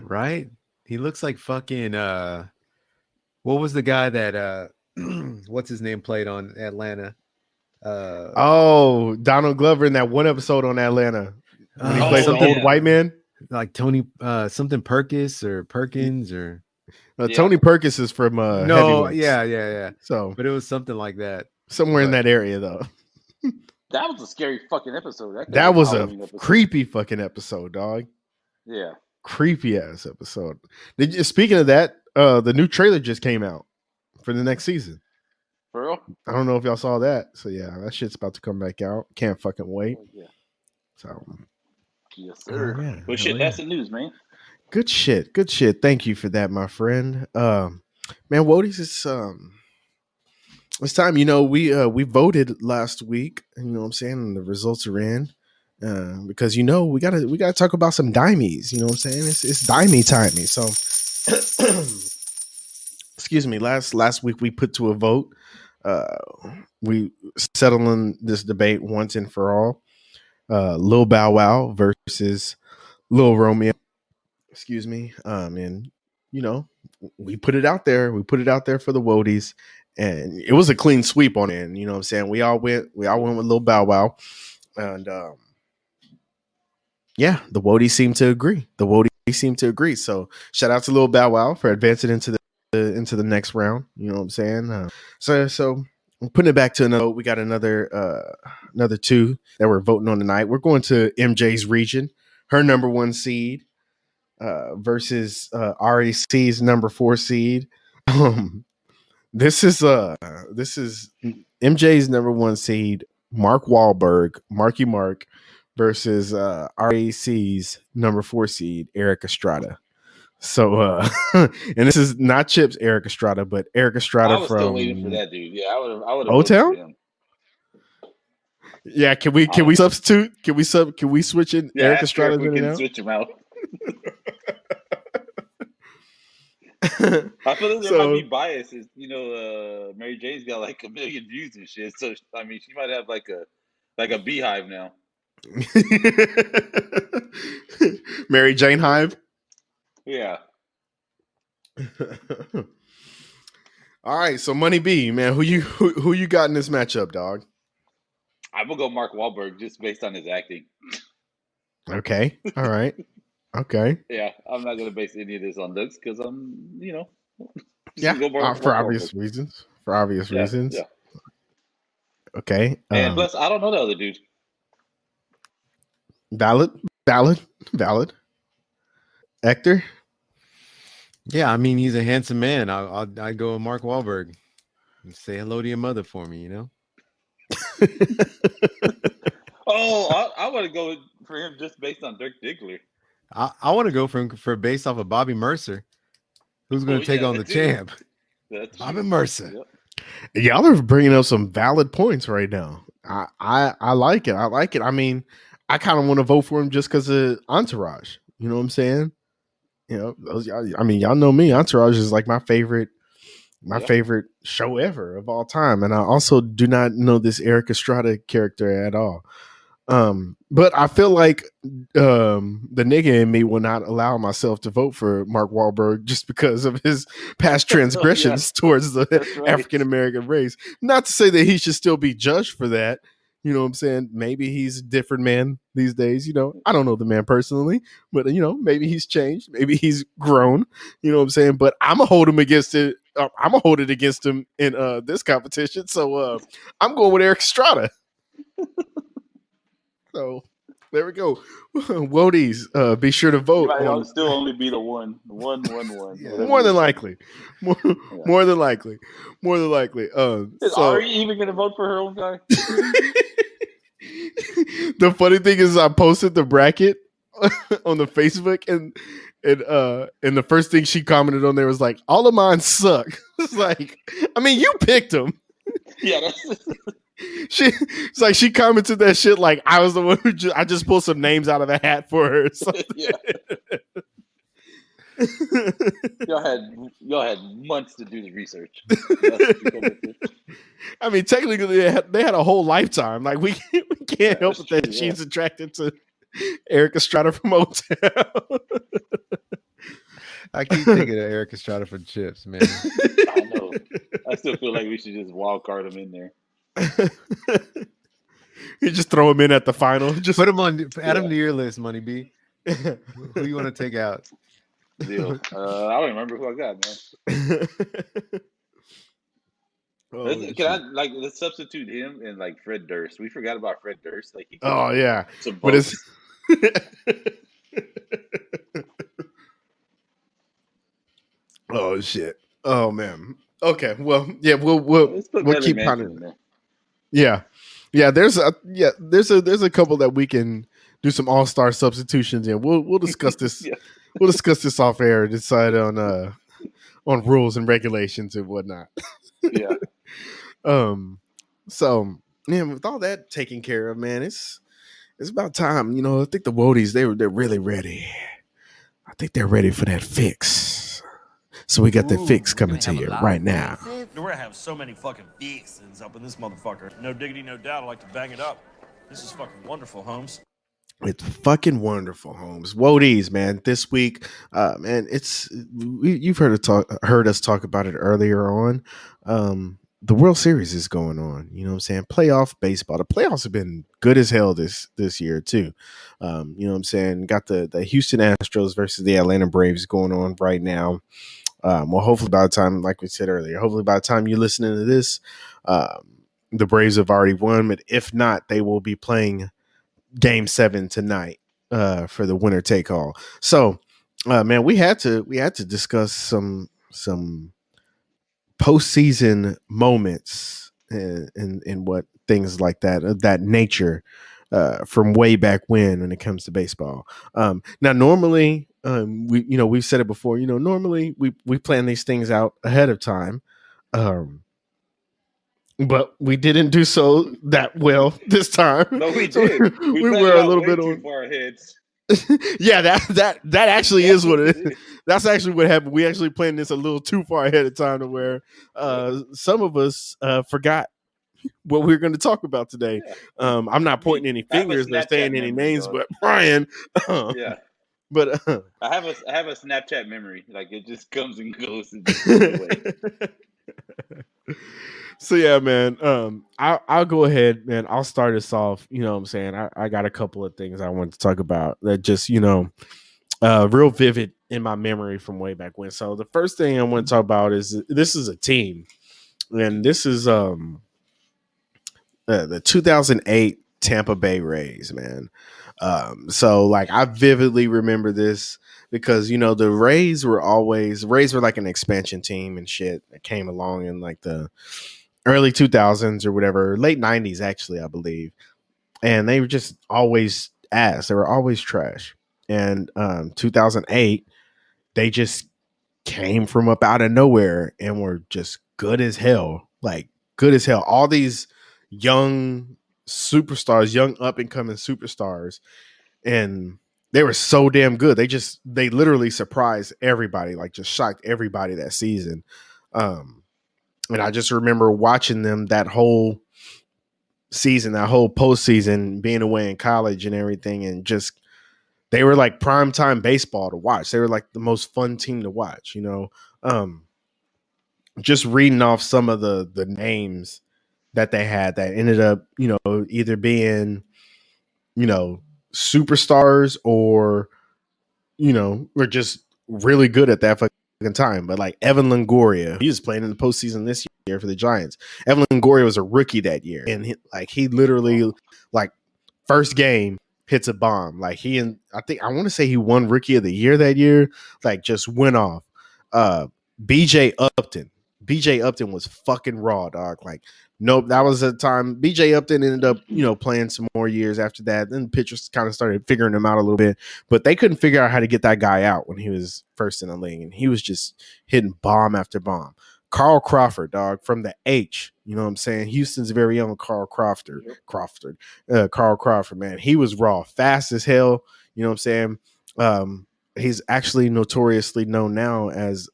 Right? He looks like fucking what was the guy that what's his name played on Atlanta? Donald Glover in that one episode on Atlanta when he plays the old white man. Like Tony something Perkins or Tony Perkins is from no, Heavyweights. yeah. So, But it was something like that. somewhere in that area though. That was a scary fucking episode. That was a Halloween episode. creepy fucking episode, dog. Yeah. Creepy ass episode. Speaking of that, the new trailer just came out for the next season. For real? I don't know if y'all saw that. So yeah, that shit's about to come back out. Can't fucking wait. Yeah. So Yes, sir. yeah. Well, shit, that's the news, man. Good shit. Good shit. Thank you for that, my friend. Man, Wodies, it's time. You know, we voted last week. You know what I'm saying? And the results are in. Because you know we gotta talk about some Dimies. You know what I'm saying? It's Dimey timey. So excuse me. Last week we put to a vote. We settling this debate once and for all. Lil Bow Wow versus Lil Romeo. Excuse me. And you know, we put it out there. We put it out there for the Wodies, and it was a clean sweep on it. And, you know what I'm saying? We all went with Lil Bow Wow, and yeah, the Wodies seem to agree. So shout out to Lil Bow Wow for advancing into the next round. You know what I'm saying? So I'm putting it back to another. We got another two that we're voting on tonight. We're going to MJ's region, her number 1 seed versus REC's number 4 seed. This is MJ's number 1 seed, Marky Mark versus RAC's number 4 seed, Eric Estrada. So, and this is not Chip's Eric Estrada, but Eric I Estrada was still waiting for from that dude. Yeah, I would have O voted for Town. him. Yeah, can we I don't know. substitute? Can we switch in Yeah, Eric ask her if Estrada's we in and can out? switch him out. I feel like there might So be biases. Mary J's got like 1 million views and shit. So I mean, she might have like a beehive now. Mary Jane Hive. Yeah. All right, so Money B, man, who you got in this matchup, dog? I'm gonna go Mark Wahlberg just based on his acting. Okay, all right, okay, Yeah, I'm not gonna base any of this on looks because just yeah, gonna go Mark for Wahlberg. obvious reasons. For obvious Yeah, reasons. yeah. Okay, And plus, I don't know the other dude. valid. Hector. Yeah, I mean he's a handsome man. I'd go with Mark Wahlberg. And say hello to your mother for me, you know. Oh, I want to go for him just based on Dirk Diggler. I want to go for based off of Bobby Mercer, who's going to take on the champ. That's Bobby true. Mercer. Yep. Y'all are bringing up some valid points right now. I like it. I like it. I mean, I kind of want to vote for him just because of Entourage. You know what I'm saying? I mean, y'all know me. Entourage is like my favorite show ever of all time, and I also do not know this Eric Estrada character at all. But I feel like the nigga in me will not allow myself to vote for Mark Wahlberg just because of his past transgressions towards the right. African American race. Not to say that he should still be judged for that. You know what I'm saying? Maybe he's a different man these days. You know, I don't know the man personally, but maybe he's changed. Maybe he's grown. You know what I'm saying? But I'm gonna hold him against it. I'm gonna hold it against him in this competition. So I'm going with Eric Estrada. So there we go. Wodies, be sure to vote. I'll still only be the one. Yeah, more than likely. More than likely. Is Ari even gonna vote for her own guy? The funny thing is, I posted the bracket on the Facebook, and the first thing she commented on there was like, "All of mine suck." It's like, I mean, you picked them. Yeah, that's. It's like she commented that shit like I was the one who I just pulled some names out of a hat for her. Yeah. y'all had months to do the research. I mean, technically, they had a whole lifetime. Like we can't help it that true, she's attracted to Eric Estrada from O Town. I keep thinking of Eric Estrada for chips, man. I know. I still feel like we should just wild card him in there. You just throw him in at the final. Just Put him on. Add him to your list, Money B. Who you want to take out? Deal. I don't remember who I got, man. Let's substitute him and like Fred Durst. We forgot about Fred Durst. Like yeah, some but it's oh shit. Oh man. Okay. Well, yeah. We'll keep pondering. Yeah. There's a couple that we can do some all-star substitutions in. We'll discuss this. Yeah. We'll discuss this off air and decide on rules and regulations and whatnot. Yeah. So man, with all that taken care of, man, it's about time. I think the Wodies they're really ready. I think they're ready for that fix. So we got the fix coming to you right now. We're gonna have so many fucking fixins up in this motherfucker. No diggity, no doubt. I like to bang it up. This is fucking wonderful, Holmes. It's fucking wonderful, Holmes. Wodies, man. This week, man, you've heard us talk about it earlier on. The World Series is going on. You know what I'm saying? Playoff baseball. The playoffs have been good as hell this year too. You know what I'm saying? Got the Houston Astros versus the Atlanta Braves going on right now. Well, hopefully by the time, like we said earlier, hopefully by the time you're listening to this, the Braves have already won. But if not, they will be playing Game 7 tonight for the winner take all. So, man, we had to discuss some postseason moments and what things like that of that nature from way back when it comes to baseball. Now, normally, we've said it before. Normally we plan these things out ahead of time, but we didn't do so that well this time. No, we So did. We we planned it were a out little way bit too on. far ahead. Yeah, that actually That's is what what it it is. is. That's actually what happened. We actually planned this a little too far ahead of time to where some of us forgot what we are going to talk about today. Yeah. I'm not Me, pointing any I have a fingers or Snapchat saying any memory, names, dog. but Brian. Yeah. But I have a Snapchat memory. Like it just comes and goes. It just goes away. so yeah, man. I'll go ahead, man. I'll start us off. You know what I'm saying? I got a couple of things I want to talk about that just, real vivid in my memory from way back when. So the first thing I want to talk about is this is a team. And this is the 2008 Tampa Bay Rays, man. So like I vividly remember this because the Rays were like an expansion team and shit that came along in like the early 2000s or whatever, late 90s actually, I believe. And they were just always ass. They were always trash. And 2008, they just came from up out of nowhere and were just good as hell. Like good as hell. All these young superstars, young up and coming superstars, and they were so damn good. They literally surprised everybody, like just shocked everybody that season. And I just remember watching them that whole season, that whole postseason, being away in college and everything, and just they were like primetime baseball to watch. They were like the most fun team to watch, just reading off some of the names that they had that ended up, either being, superstars or, were just really good at that fucking time. But like Evan Longoria, he was playing in the postseason this year for the Giants. Evan Longoria was a rookie that year. And he literally, like, first game hits a bomb. Like I want to say he won rookie of the year that year. Like just went off. BJ Upton. BJ Upton was fucking raw, dog. Like, nope, that was a time. BJ Upton ended up, playing some more years after that. Then pitchers kind of started figuring him out a little bit, but they couldn't figure out how to get that guy out when he was first in the league, and he was just hitting bomb after bomb. Carl Crawford, dog, from the H. You know what I'm saying? Houston's very own Carl Crawford. Carl Crawford, man. He was raw, fast as hell. You know what I'm saying? He's actually notoriously known now as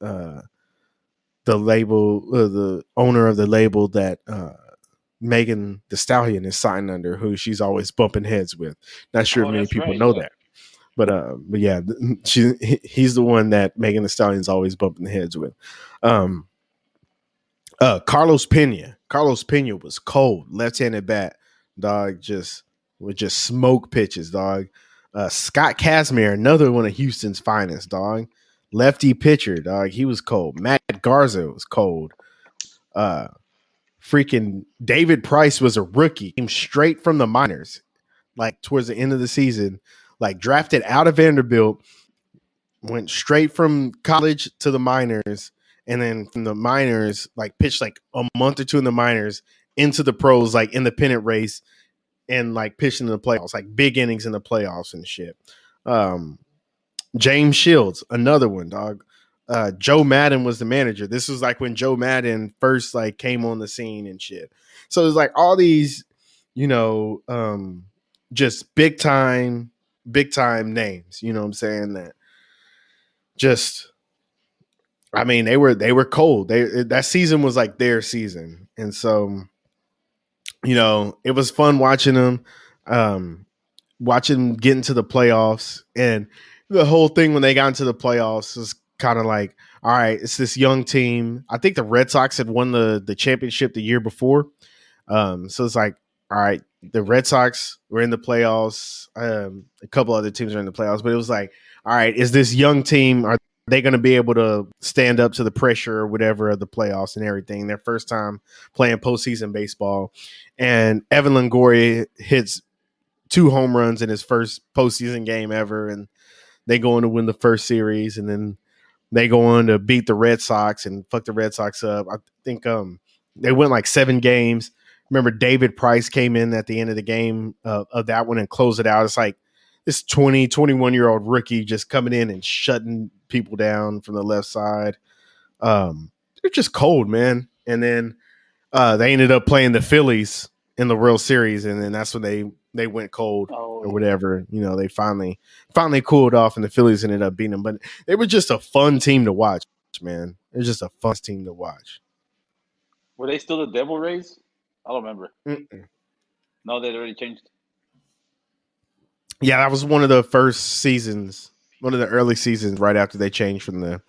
the label, the owner of the label that Megan Thee Stallion is signed under, who she's always bumping heads with. Not sure if many That's people right. know Yeah. that. But yeah, he's the one that Megan Thee Stallion's always bumping heads with. Carlos Pena. Carlos Pena was cold, left-handed bat, dog. Would just smoke pitches, dog. Scott Kazmir, another one of Houston's finest, dog. Lefty pitcher, dog. He was cold. Matt Garza was cold. Freaking David Price was a rookie. Came straight from the minors, like towards the end of the season, like drafted out of Vanderbilt, went straight from college to the minors, and then from the minors, like pitched like a month or two in the minors into the pros, like in the pennant race, and like pitching in the playoffs, like big innings in the playoffs and shit. James Shields, another one, dog. Joe Madden was the manager. This was like when Joe Madden first like came on the scene and shit. So it's like all these, just big time names. You know what I'm saying? That just, I mean, they were cold. That season was like their season, and so it was fun watching them. Watching get into the playoffs, and the whole thing when they got into the playoffs was kind of like, all right, it's this young team. I think the Red Sox had won the championship the year before. So it's like, all right, the Red Sox were in the playoffs. A couple other teams are in the playoffs, but it was like, all right, is this young team, are they going to be able to stand up to the pressure or whatever of the playoffs and everything? Their first time playing postseason baseball. And Evan Longoria hits 2 home runs in his first postseason game ever, and they go on to win the first series, and then they go on to beat the Red Sox and fuck the Red Sox up. I think they went like 7 games. remember David Price came in at the end of the game of that one and closed it out. It's like this 20, 21-year-old rookie just coming in and shutting people down from the left side. They're just cold, man. And then they ended up playing the Phillies in the World Series, and then that's when they went cold or whatever. You know, they finally cooled off, and the Phillies ended up beating them. But they were just a fun team to watch, man. It was just a fun team to watch. Were they still the Devil Rays? I don't remember. Mm-mm. No, they'd already changed. Yeah, that was one of the first seasons, one of the early seasons right after they changed from the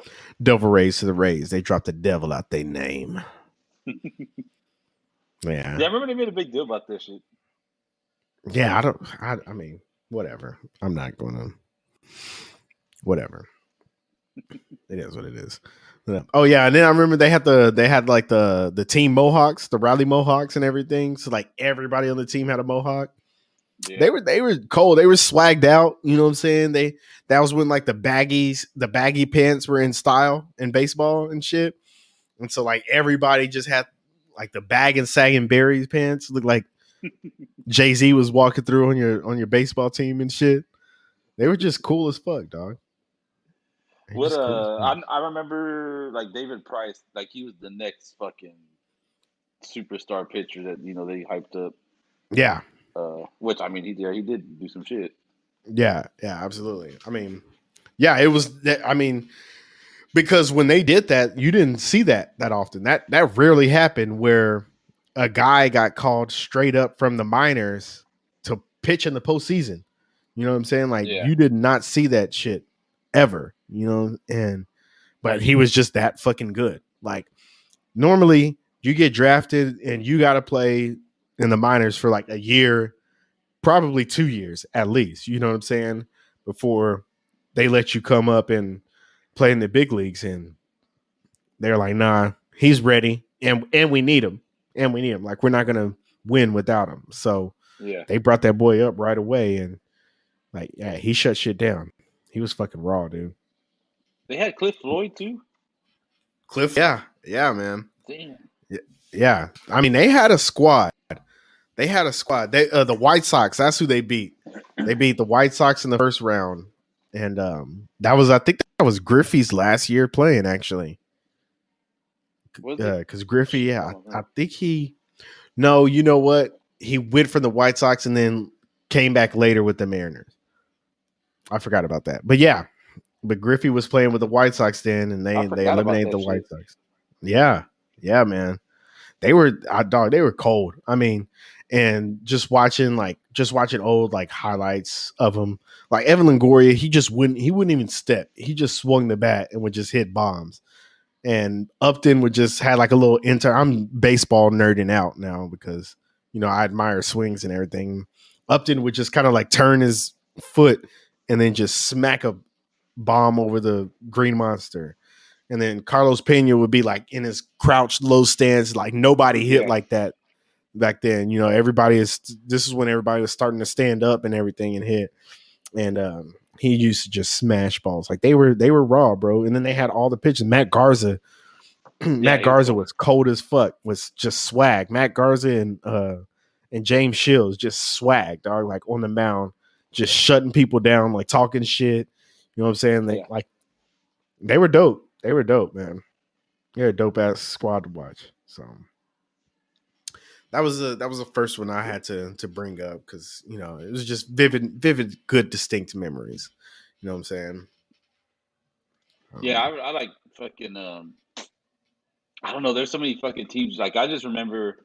Devil Rays to the Rays. They dropped the devil out their name. Yeah. Yeah, I remember they made a big deal about this shit. Yeah, I mean, whatever. I'm not going to. Whatever. It is what it is. Oh yeah, and then I remember they had like the team Mohawks, the Riley Mohawks and everything. So like everybody on the team had a Mohawk. Yeah. They were cold. They were swagged out. You know what I'm saying? That was when like the baggy pants were in style in baseball and shit. And so like everybody just had like the bag and sagging berries pants. Looked like Jay-Z was walking through on your baseball team and shit. They were just cool as fuck, dog. What I remember like David Price, like he was the next fucking superstar pitcher that they hyped up. Yeah. Which I mean he did do some shit. Yeah, absolutely. I mean, yeah, it was. I mean, because when they did that, you didn't see that often. That rarely happened where a guy got called straight up from the minors to pitch in the postseason. You know what I'm saying? Like you did not see that shit ever. You know, but he was just that fucking good. Like normally you get drafted and you got to play in the minors for like a year, probably 2 years at least. You know what I'm saying? Before they let you come up and play in the big leagues, and they're like, nah, he's ready, and we need him, Like we're not gonna win without him. So they brought that boy up right away, and like, yeah, he shut shit down. He was fucking raw, dude. They had Cliff Floyd too. Yeah, man. Damn. Yeah. I mean, they had a squad. They the White Sox. That's who they beat. They beat the White Sox in the first round, and I think that was Griffey's last year playing actually. Because Griffey, I think no, you know what? He went from the White Sox and then came back later with the Mariners. I forgot about that, but yeah, but Griffey was playing with the White Sox then, and they eliminated the White Sox. Yeah, man. They were they were cold. I mean, and just watching old like highlights of them, like Evan Longoria, he wouldn't even step. He just swung the bat and would just hit bombs. And Upton would just had like a little I'm baseball nerding out now because I admire swings and everything. Upton would just kind of like turn his foot and then just smack a bomb over the green monster. And then Carlos Pena would be like in his crouched low stance, like nobody hit like that back then. This is when everybody was starting to stand up and everything and hit. And he used to just smash balls. Like they were raw, bro. And then they had all the pitches. Matt Garza. Matt Garza was cold as fuck, was just swag. Matt Garza and James Shields just swag, dog, like on the mound, just shutting people down, like talking shit. You know what I'm saying? They were dope. They were dope, man. They're a dope ass squad to watch. So that was the first one I had to bring up because it was just vivid, good, distinct memories. You know what I'm saying? Yeah, I like fucking. I don't know. There's so many fucking teams. Like I just remember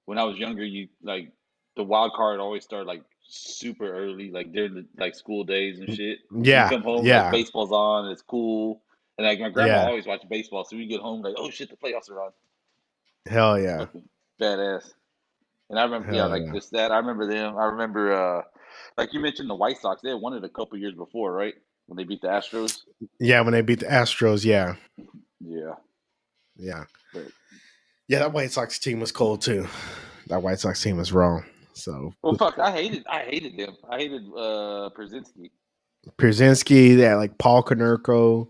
when I was younger, you like the wild card always started like super early, like during the like school days and shit. Yeah, you come home, like baseball's on, and it's cool. And like my grandma always watched baseball, so we get home like, oh shit, the playoffs are on. Hell yeah, badass. And I remember, just that. I remember them. I remember, like you mentioned, the White Sox. They had won it a couple years before, right? When they beat the Astros. Yeah, when they beat the Astros. Yeah. But, yeah, that White Sox team was cold too. That White Sox team was wrong. So. Well, fuck! I hated them. I hated Przinsky. That like Paul Konerko.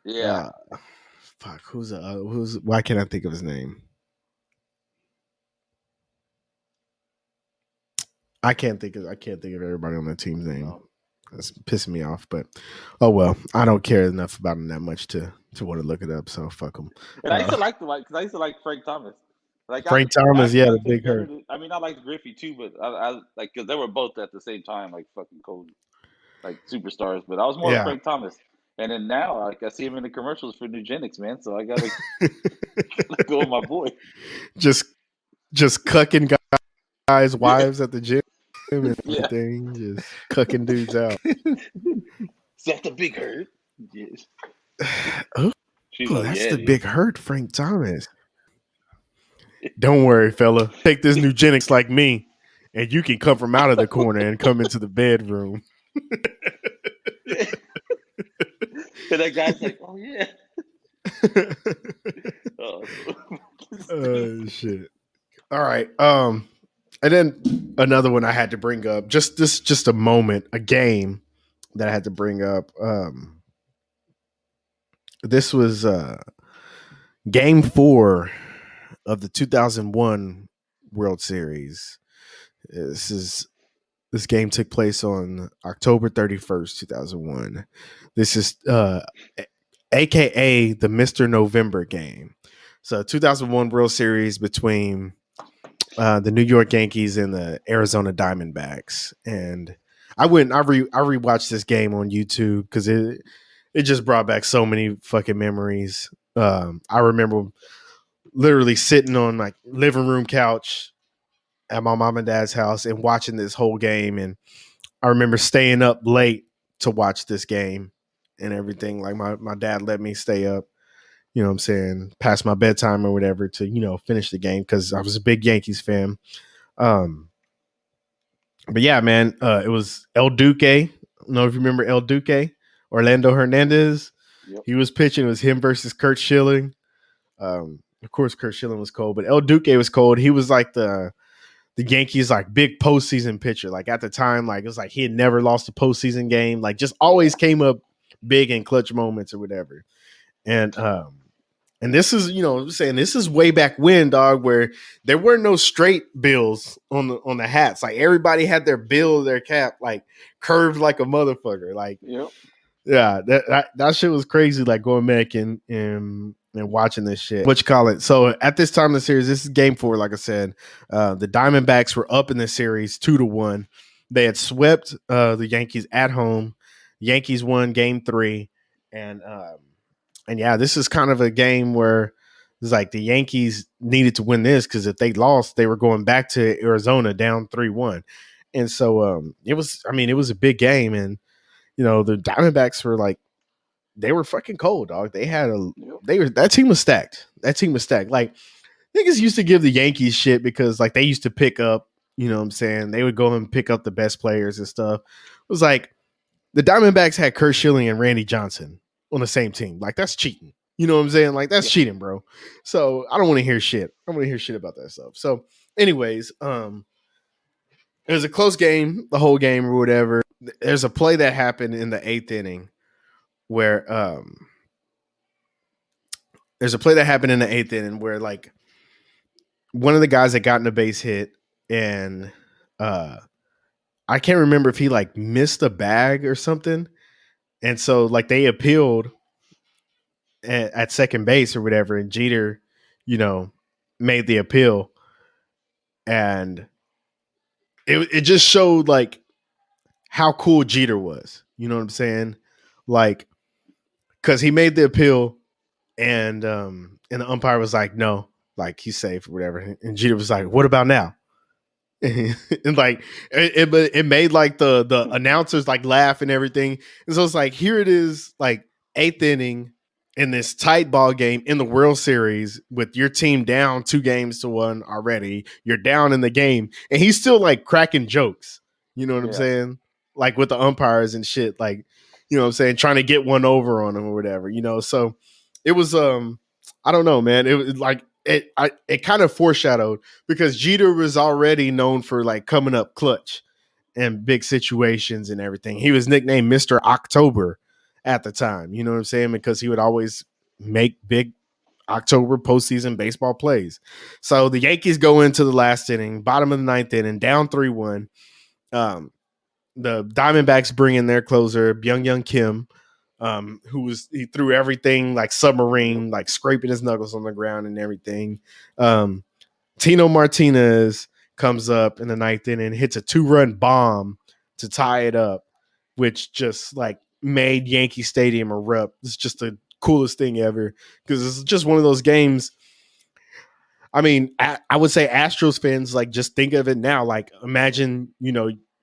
Yeah. Who's why can't I think of his name? I can't think of everybody on that team's name. No. That's pissing me off, but oh well. I don't care enough about him that much to want to look it up. So fuck him. And I used to like the because I used to like Frank Thomas. Like Frank I Thomas, actually yeah, the liked him big better hurt. than I mean I liked Griffey too, but I like because they were both at the same time like fucking cold like superstars. But I was more of Yeah, Frank Thomas. And then now like I see him in the commercials for Nugenics, man. So I gotta go with my boy. just cucking guys' wives at the gym and Yeah. everything, just cucking dudes out. Is that the big hurt? Yes. Oh, She's like, that's yeah, the dude. big hurt, Frank Thomas. Don't worry, fella. Take this Nugenics like me, and you can come from out of the corner and come into the bedroom. And that guy's like, oh yeah. Oh, Shit. All right. And then another one I had to bring up. Just a moment, a game that I had to bring up. This was game 4 of the 2001 World Series. This game took place on October 31st, 2001. This is AKA the Mr. November game. So 2001 World Series between the New York Yankees and the Arizona Diamondbacks. And I rewatched this game on YouTube because it just brought back so many fucking memories. I remember literally sitting on my living room couch at my mom and dad's house and watching this whole game. And I remember staying up late to watch this game and everything. Like my dad let me stay up, you know what I'm saying, past my bedtime or whatever to, finish the game because I was a big Yankees fan. But yeah, man, it was El Duque. I don't know if you remember El Duque, Orlando Hernandez. yep. He was pitching. It was him versus Kurt Schilling. Of course, Kurt Schilling was cold, but El Duque was cold. He was like the Yankees like big postseason pitcher. Like at the time, like it was like he had never lost a postseason game. Like just always came up big in clutch moments or whatever. And this is, I'm saying this is way back when, dog, where there were no straight bills on the hats. Like everybody had their bill, their cap, like curved like a motherfucker. Like, Yep. yeah, that shit was crazy. Like going back and watching this shit. What you call it? So at this time of the series, this is game 4. Like I said, the Diamondbacks were up in the series 2-1. They had swept the Yankees at home. Yankees won game 3, and yeah, this is kind of a game where it's like the Yankees needed to win this because if they lost, they were going back to Arizona down 3-1. And so it was a big game. And, the Diamondbacks were like, they were fucking cold, dog. That team was stacked. Like niggas used to give the Yankees shit because like they used to pick up, you know what I'm saying? They would go and pick up the best players and stuff. It was like the Diamondbacks had Kurt Schilling and Randy Johnson on the same team. Like that's cheating. You know what I'm saying? Like that's cheating, bro. So I don't want to hear shit. I don't want to hear shit about that stuff. So anyways, it was a close game, the whole game or whatever. There's a play that happened in the 8th inning where like one of the guys that got in a base hit and I can't remember if he like missed a bag or something. And so like they appealed at second base or whatever, and Jeter, made the appeal, and it just showed like how cool Jeter was. You know what I'm saying? Like, because he made the appeal, and the umpire was like, no, like he's safe or whatever, and Jeter was like, what about now? And like it made like the announcers like laugh and everything, and so it's like here it is, like 8th inning in this tight ball game in the World Series with your team down 2-1 already. You're down in the game, and he's still like cracking jokes. You know what I'm saying? Like with the umpires and shit, like, you know what I'm saying, trying to get one over on them or whatever. So it was I don't know, man. It was like it kind of foreshadowed because Jeter was already known for like coming up clutch and big situations and everything. He was nicknamed Mr. October at the time, you know what I'm saying? Because he would always make big October postseason baseball plays. So the Yankees go into the last inning, bottom of the 9th inning, down 3-1. um, the Diamondbacks bring in their closer, Byung Kim, he threw everything like submarine, like scraping his knuckles on the ground and everything. Tino Martinez comes up in the ninth inning and hits a 2-run bomb to tie it up, which just like made Yankee Stadium erupt. It's just the coolest thing ever because it's just one of those games. I mean, I would say Astros fans, like, just think of it now. Like, imagine,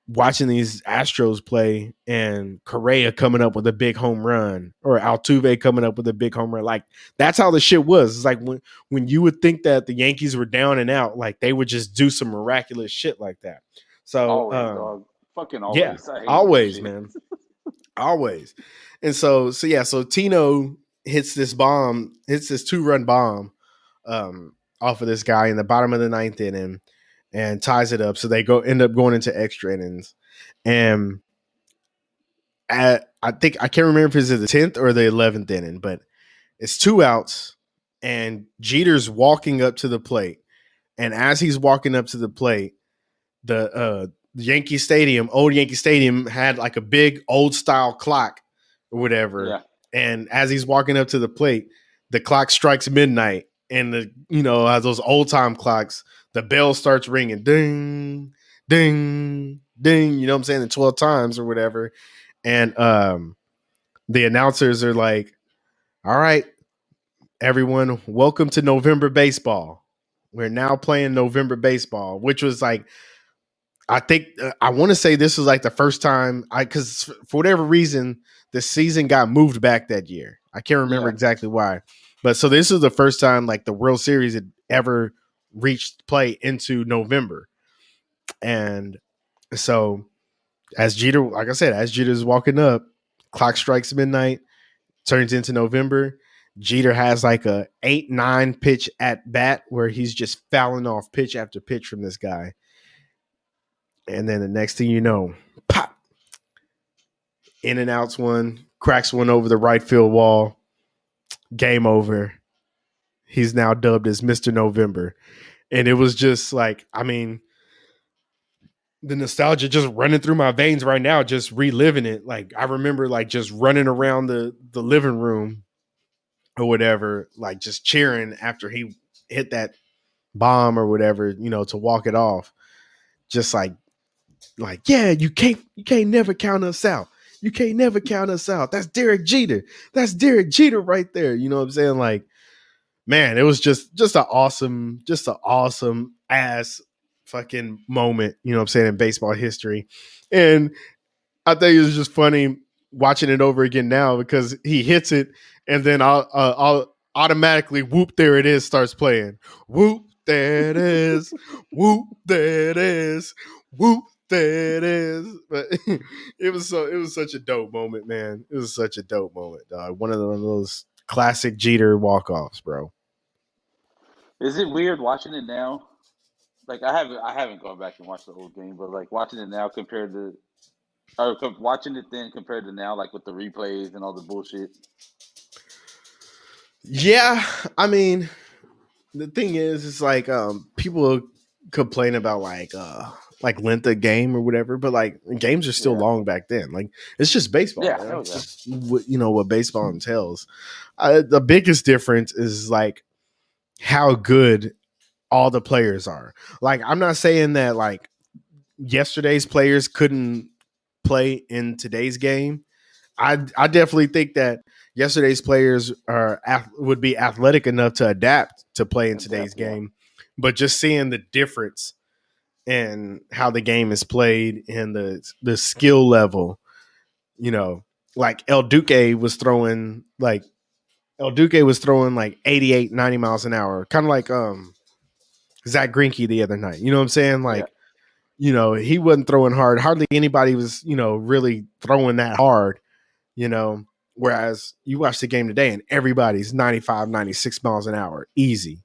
watching these Astros play and Correa coming up with a big home run or Altuve coming up with a big home run. Like, that's how the shit was. It's like when you would think that the Yankees were down and out, like, they would just do some miraculous shit like that. So, Always, dog. Fucking yeah, always. I hate always, shit. man. Always. And so Tino hits this 2-run bomb off of this guy in the bottom of the ninth inning and ties it up. So they end up going into extra innings. And I can't remember if it's the 10th or the 11th inning, but it's 2 outs and Jeter's walking up to the plate. And as he's walking up to the plate, the old Yankee Stadium had like a big old style clock or whatever. Yeah. And as he's walking up to the plate, the clock strikes midnight. And as those old time clocks, the bell starts ringing, ding, ding, ding. You know what I'm saying? 12 times or whatever. And the announcers are like, "All right, everyone, welcome to November baseball. We're now playing November baseball," which was like, I think I want to say this was like the first time because for whatever reason the season got moved back that year. I can't remember exactly why, but so this is the first time like the World Series had ever reached play into November, and so as Jeter's walking up, clock strikes midnight, turns into November. Jeter has like a 8-9 pitch at bat where he's just fouling off pitch after pitch from this guy. And then the next thing you know, pop, in and outs one, cracks one over the right field wall. Game over. He's now dubbed as Mr. November. And it was just like, I mean, the nostalgia just running through my veins right now, just reliving it. Like, I remember like just running around the living room or whatever, like just cheering after he hit that bomb or whatever, to walk it off. Just like, yeah, you can't never count us out. You can't never count us out. That's Derek Jeter. That's Derek Jeter right there. You know what I'm saying? Like, man, it was just an awesome ass fucking moment, you know what I'm saying, in baseball history. And I think it was just funny watching it over again now because he hits it and then I'll automatically whoop, there it is, starts playing. Whoop, there it is. Whoop, there it is. Whoop, there it is. But it was such a dope moment, man. It was such a dope moment, dog. One of those classic Jeter walk-offs, bro. Is it weird watching it now? Like I haven't gone back and watched the whole game, but like watching it now watching it then compared to now, like with the replays and all the bullshit. Yeah, I mean, the thing is, it's like people complain about like length of game or whatever, but like games are still long back then. Like it's just baseball. Yeah, Man. It's just what baseball entails. The biggest difference is like how good all the players are. Like I'm not saying that like yesterday's players couldn't play in today's game. I definitely think that yesterday's players would be athletic enough to adapt to play in today's game, but just seeing the difference in how the game is played and the skill level, like El Duque was throwing like 88, 90 miles an hour, kind of like Zach Greinke the other night. You know what I'm saying? Like, he wasn't throwing hard. Hardly anybody was, really throwing that hard, whereas you watch the game today and everybody's 95, 96 miles an hour. Easy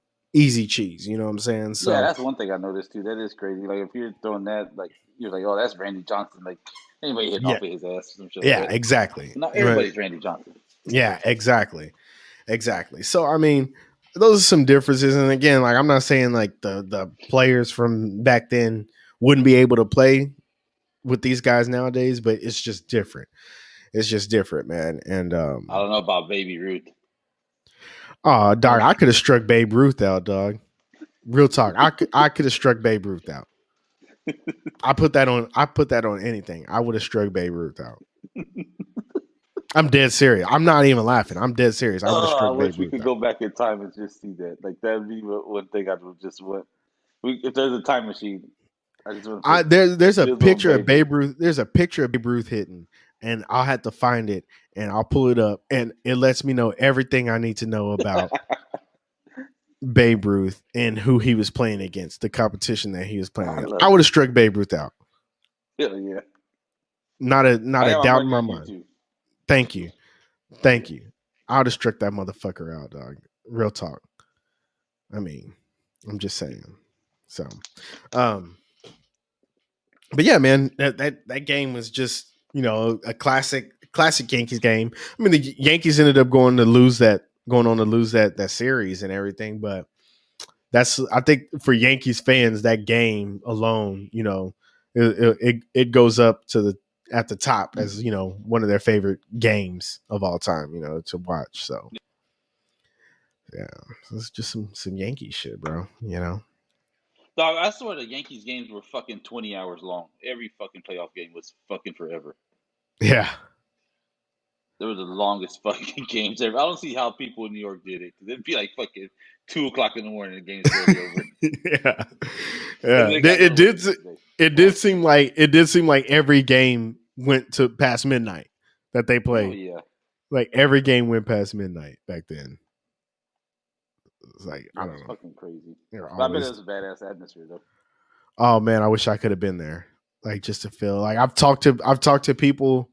cheese. You know what I'm saying? So yeah, that's one thing I noticed too. That is crazy. Like if you're throwing that, like you're like, oh, that's Randy Johnson. Like anybody hitting off of his ass. Some shit like that. Exactly. Not everybody's Randy Johnson. Yeah, exactly. So I mean, those are some differences. And again, like I'm not saying like the players from back then wouldn't be able to play with these guys nowadays, but it's just different. It's just different, man. And I don't know about Baby Ruth. oh, dog, I could have struck Babe Ruth out, dog. Real talk, I could have struck Babe Ruth out. I put that on anything. I would have struck Babe Ruth out. I'm dead serious. I'm not even laughing. I'm dead serious. I would have Oh, I struck wish Babe we Ruth could out. go back in time and just see that. Like that'd be one thing I would just want. If there's a time machine, I just want to put There's a Dizzle and picture of Babe Babe Ruth. There's a picture of Babe Ruth hitting, and I'll have to find it and I'll pull it up, and it lets me know everything I need to know about Babe Ruth and who he was playing against, the competition that he was playing I against. love I would it. have struck Babe Ruth out. Hell yeah. Not I a got my doubt in money my on you mind. too. Thank you. I would have struck that motherfucker out, dog. Real talk. I mean, I'm just saying. So, but yeah, man, that game was just, you know, a classic Yankees game. I mean, the Yankees ended up going on to lose that series and everything, but I think for Yankees fans, that game alone, you know, it goes up at the top as, you know, one of their favorite games of all time, you know, to watch. So yeah, it's just some Yankee shit, bro. You know. Dog, I swear the Yankees games were fucking 20 hours long. Every fucking playoff game was fucking forever. Yeah. They were the longest fucking games ever. I don't see how people in New York did it. Cause it'd be like fucking 2 o'clock in the morning. The game's barely over. Yeah. And Yeah. they got no rest the next day. It did seem like every game went to past midnight that they Oh played. yeah. Like every game went past midnight back then. It's like, Yeah, I it don't was know. fucking crazy. They're But I bet it always, was a badass atmosphere though. oh man, I wish I could have been there. Like just to feel like I've talked to people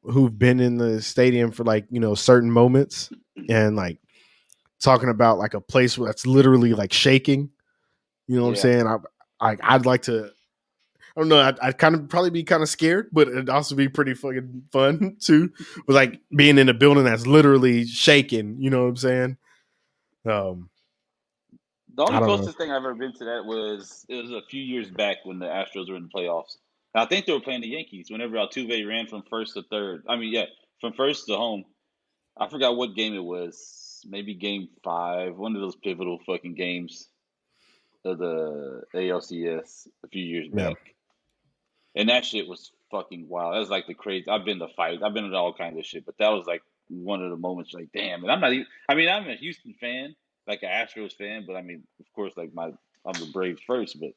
who've been in the stadium for, like, you know, certain moments, and like talking about like a place that's literally like shaking. You know what I'm Yeah. saying? I'd like to. I don't know. I'd kind of probably be kind of scared, but it'd also be pretty fucking fun too. With like being in a building that's literally shaking. You know what I'm saying? The only I don't know. closest thing I've ever been to that was it was a few years back when the Astros were in the playoffs. And I think they were playing the Yankees whenever Altuve ran from first to third. I mean, yeah, from first to home. I forgot what game it was. Maybe game 5, one of those pivotal fucking games of the ALCS a few years Yeah, back. And that shit was fucking wild. That was like the crazy. I've been to fights. I've been to all kinds of shit, but that was like one of the moments. Like, damn. And I'm not even. I mean, I'm a Houston fan, like an Astros fan, but I mean, of course, like I'm the Braves first. But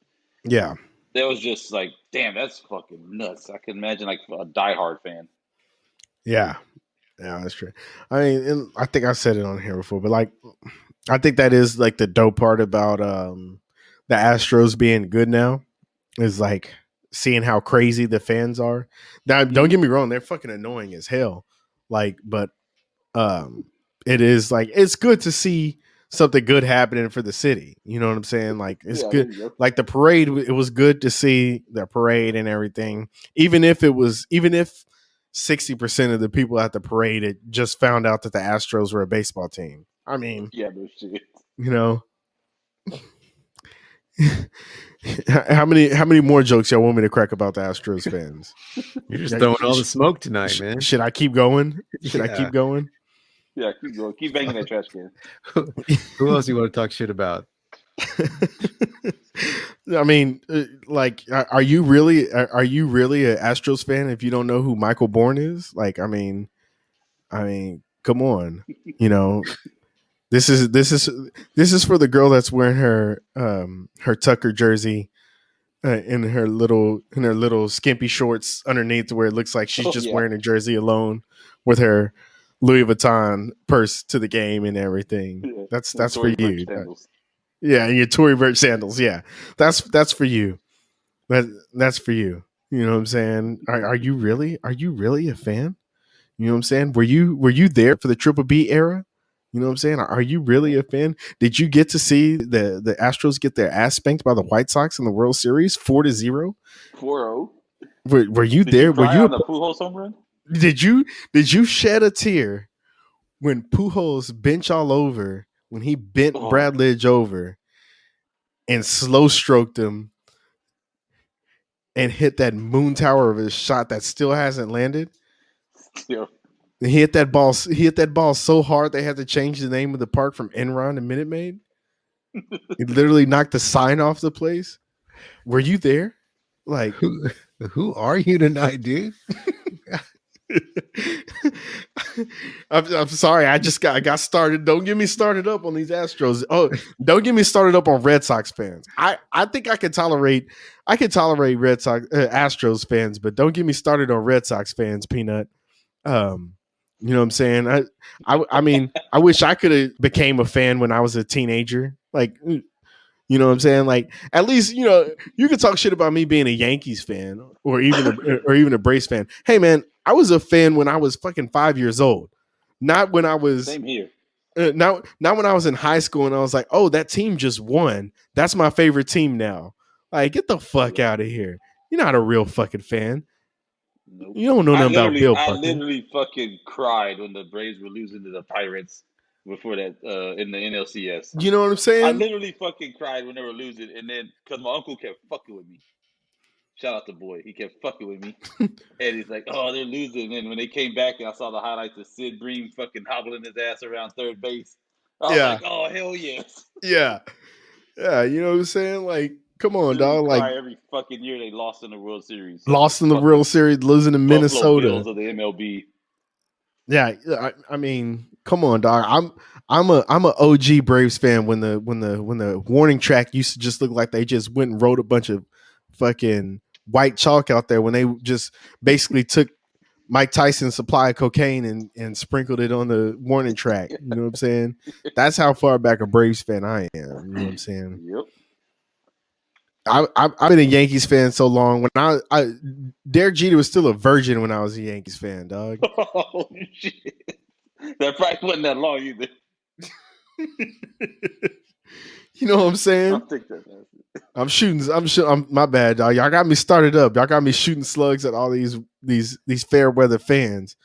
yeah, that was just like, damn, that's fucking nuts. I can imagine like a diehard fan. yeah. Yeah, that's true. I mean, and I think I said it on here before, but like, I think that is like the dope part about the Astros being good now is like seeing how crazy the fans are. Now, don't get me wrong, they're fucking annoying as hell. Like, but um, it is like it's good to see something good happening for the city. You know what I'm saying? Like, it's Yeah, there good. you go. Like the parade, it was good to see the parade and everything, even if 60% of the people at the parade had just found out that the Astros were a baseball team. I mean, Yeah, no shit. you know, how many more jokes y'all want me to crack about the Astros fans? You're just Yeah, throwing all the smoke tonight, man. should I keep going? Should I Yeah. keep going? Yeah, keep going. Keep banging that trash can. Who else you want to talk shit about? I mean, like, are you really an Astros fan if you don't know who Michael Bourne is? Like, I mean, come on, you know, this is for the girl that's wearing her Tucker jersey in her little skimpy shorts underneath, where it looks like she's Oh just yeah. wearing a jersey alone with her Louis Vuitton purse to the game and everything. Yeah. That's for Tory Burch you. sandals. Yeah, and your Tory Burch sandals. Yeah, that's for you. That's for you. You know what I'm saying? Are you really a fan? You know what I'm saying? Were you there for the Triple B era? You know what I'm saying? Are you really a fan? Did you get to see the Astros get their ass spanked by the White Sox in the World Series 4-0? 4-0. Were you Did you there? Were cry you on the Pujols home run? did you shed a tear when Pujols bench all over when he bent Oh, Bradledge over and slow stroked him and hit that moon tower of his shot that still hasn't landed. Still. He hit that ball. He hit that ball so hard they had to change the name of the park from Enron to Minute Maid. It literally knocked the sign off the place. Were you there? Like, who are you tonight, dude? I'm sorry. I got started. Don't get me started up on these Astros. Oh, don't get me started up on Red Sox fans. I think I can tolerate Red Sox Astros fans, but don't get me started on Red Sox fans, Peanut. You know what I'm saying? I mean, I wish I could have became a fan when I was a teenager. Like, you know what I'm saying? Like, at least, you know, you can talk shit about me being a Yankees fan or even a Braves fan. Hey, man, I was a fan when I was fucking 5 years old, not when I was. Same here. Not when I was in high school and I was like, oh, that team just won. That's my favorite team now. Like, get the fuck out of here. You're not a real fucking fan. Nope. You don't know nothing about Bill I Buckner. literally fucking cried when the Braves were losing to the Pirates before that in the NLCS. You know what I'm saying? I literally fucking cried when they were losing, and then because my uncle kept fucking with me. Shout out to boy, he kept fucking with me, and he's like, "Oh, they're losing." And then when they came back, and I saw the highlights of Sid Bream fucking hobbling his ass around third base, I was like, "Oh, hell yes!" Yeah, you know what I'm saying? Like, come on, dog. Cry Like, every fucking year they lost in the World Series. lost in the World Series, losing to Buffalo Minnesota. Bills of the MLB. Yeah, I mean, come on, dog. I'm a OG Braves fan. When the warning track used to just look like they just went and wrote a bunch of fucking white chalk out there, when they just basically took Mike Tyson's supply of cocaine and sprinkled it on the warning track. You know what I'm saying? That's how far back a Braves fan I am. You know what I'm saying? Yep. I've been a Yankees fan so long. When I Derek Jeter was still a virgin when I was a Yankees fan, dog. Oh shit! That probably wasn't that long either. You know what I'm saying? I'll take that. I'm my bad, dog. Y'all got me started up. Y'all got me shooting slugs at all these Fairweather fans.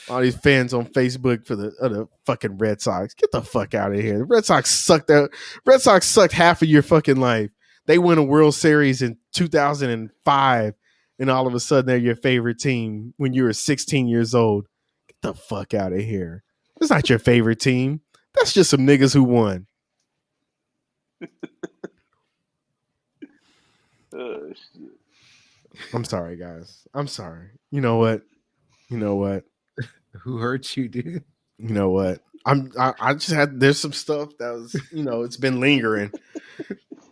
All these fans on Facebook for the fucking Red Sox. Get the fuck out of here. The Red Sox sucked out. Red Sox sucked half of your fucking life. They win a World Series in 2005, and all of a sudden they're your favorite team when you were 16 years old. Get the fuck out of here. That's not your favorite team. That's just some niggas who won. Oh shit! I'm sorry, guys. I'm sorry. You know what? Who hurt you, dude? You know what? I just had. There's some stuff that was. It's been lingering.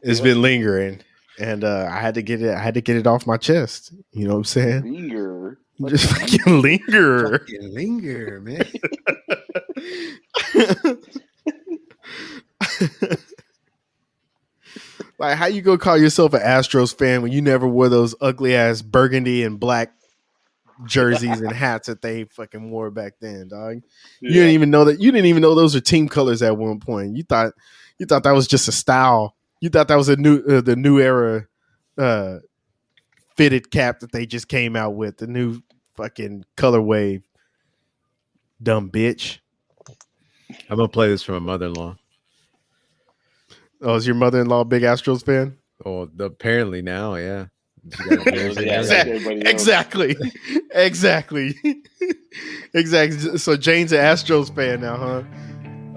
It's been lingering, and I had to get it. I had to get it off my chest. You know what I'm saying? Linger. Just fucking linger. Fucking linger, man. Like, how you gonna call yourself an Astros fan when you never wore those ugly ass burgundy and black jerseys and hats that they fucking wore back then, dog? You didn't even know that. You didn't even know those were team colors at one point. You thought that was just a style. You thought that was the new era fitted cap that they just came out with, the new fucking colorway. Dumb bitch. I'm gonna play this for my mother-in-law. Oh, is your mother-in-law a big Astros fan? Oh, apparently now, yeah. Exactly. So Jane's an Astros fan now, huh?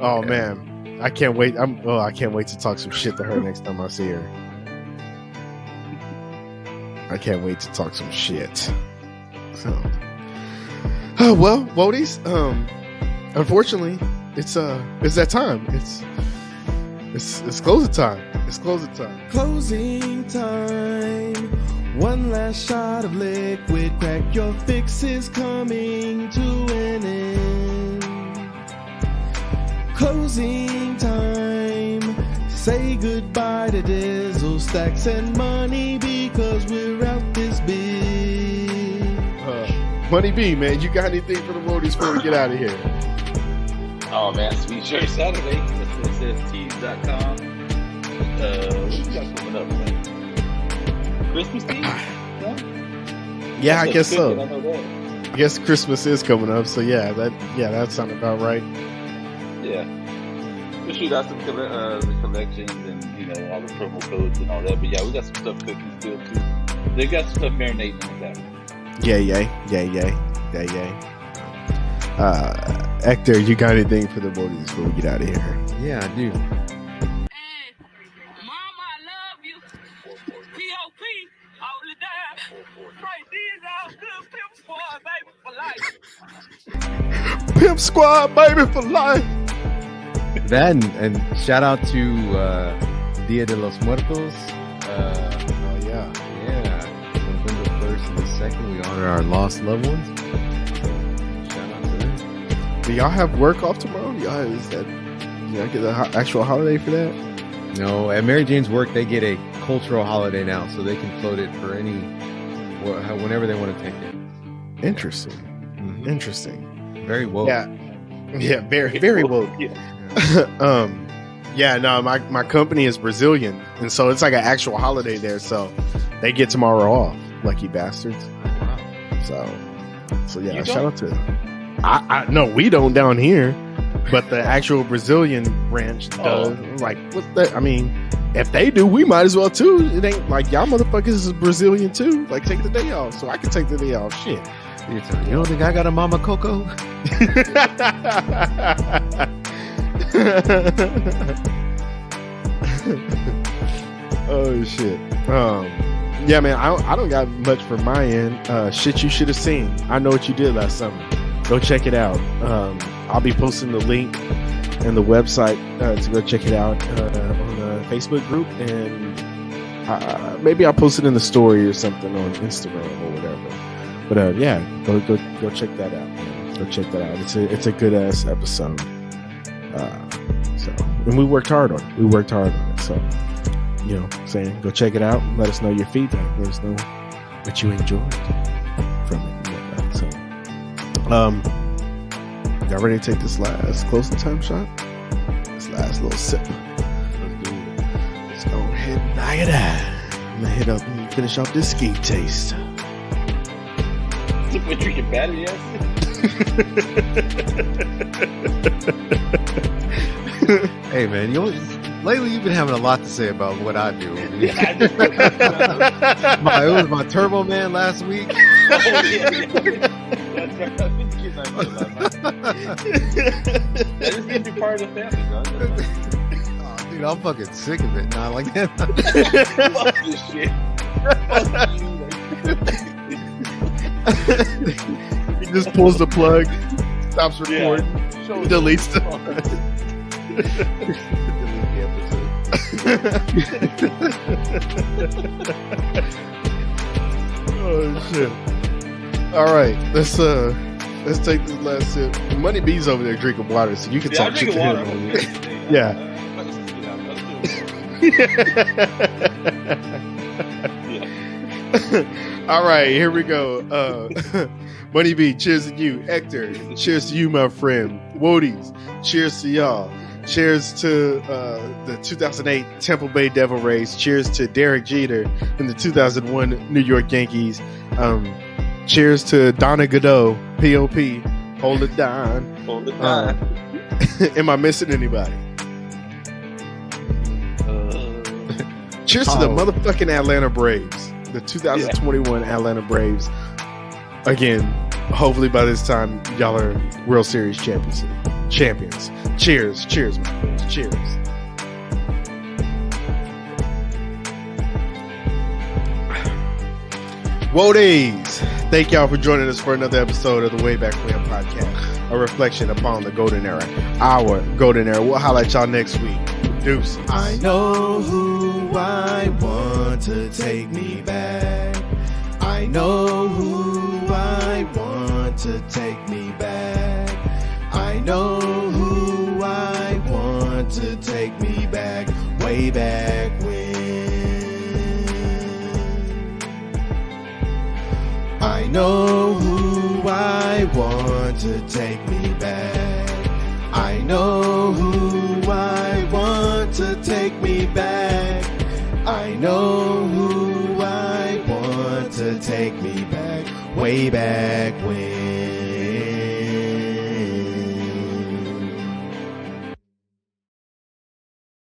Oh man, I can't wait. I can't wait to talk some shit to her next time I see her. I can't wait to talk some shit. So, well, Wodies, unfortunately, it's that time. It's closing time. It's closing time. Closing time. One last shot of liquid crack. Your fix is coming to an end. Closing time. Say goodbye to Dizzle, stacks, and money because we're out this big. Money B, man, you got anything for the Wodies before we get out of here? Oh man, Sweet Shirt Saturday. That's SSTees.com. What you got coming up, man? Christmas Eve? No? Yeah, I guess so. I know that. I guess Christmas is coming up, so that sounded about right. Yeah. We shoot out some the collections and all the promo codes and all that. But yeah, we got some stuff cooking still too. They got stuff marinating in that. Yay. Hector, you got anything for the Woodies before we get out of here? Yeah, I do. Mama, I love you. P.O.P. all the time. Right, these all good pimp squad, baby, for life. Pimp Squad, baby, for life. That and shout out to Dia de los Muertos. Yeah. November 1st and the 2nd, we honor our lost loved ones. Shout out to them. Do y'all have work off tomorrow? Y'all get an actual holiday for that? No, at Mary Jane's work, they get a cultural holiday now, so they can float it for whenever they want to take it. Interesting. Mm-hmm. Interesting. Very woke. Yeah, very, very woke. No, my company is Brazilian, and so it's like an actual holiday there. So they get tomorrow off, lucky bastards. So yeah, shout out to them. I no, we don't down here, but the actual Brazilian branch does. Like, what that? I mean, if they do, we might as well too. It ain't like y'all motherfuckers is Brazilian too. Like, take the day off, so I can take the day off. Shit. You don't think I got a Mama Coco? Oh shit. Yeah, man, I don't got much for my end. Shit you should have seen. I Know What You Did Last Summer. Go check it out. I'll be posting the link and the website to go check it out on the Facebook group, and maybe I'll post it in the story or something on Instagram or whatever. But yeah, go check that out. Man. Go check that out. It's a good ass episode. And we worked hard on it. So, saying, go check it out. Let us know your feedback. Let us know what you enjoyed from it and whatnot. So, y'all ready to take this last closing time shot? This last little sip. Let's go ahead and knock it out. I'm gonna hit up and finish off this ski taste. We're drinking battery ass. Hey man, lately you've been having a lot to say about what I do. It was my Turbo Man last week. That just needs to be part of the family, bro. Oh, dude, I'm fucking sick of it. Not like that. Fuck this shit. He just pulls the plug, stops recording, deletes the Oh shit! All right, let's take this last sip. Money B's over there drinking water, so you can talk shit to him. Yeah. All right, here we go. Money B, cheers to you. Hector, cheers to you, my friend. Woodies, cheers to y'all. Cheers to the 2008 Tampa Bay Devil Rays. Cheers to Derek Jeter and the 2001 New York Yankees. Cheers to Donna Godot, P.O.P. Hold it down. Hold it down. Am I missing anybody? Cheers to the motherfucking Atlanta Braves. The 2021 Atlanta Braves. Again, hopefully by this time, y'all are World Series champions. Cheers. Cheers, my friends. Cheers. Woadies, thank y'all for joining us for another episode of the Way Back When podcast, a reflection upon the golden era, our golden era. We'll holler at y'all next week. Deuces. I know who I want to take me back. I know who I want to take me back. I know who I want to take me back. Way back when. I know who I want to take me back. I know who I want to take me back. I know who I want to take me back. Way back when.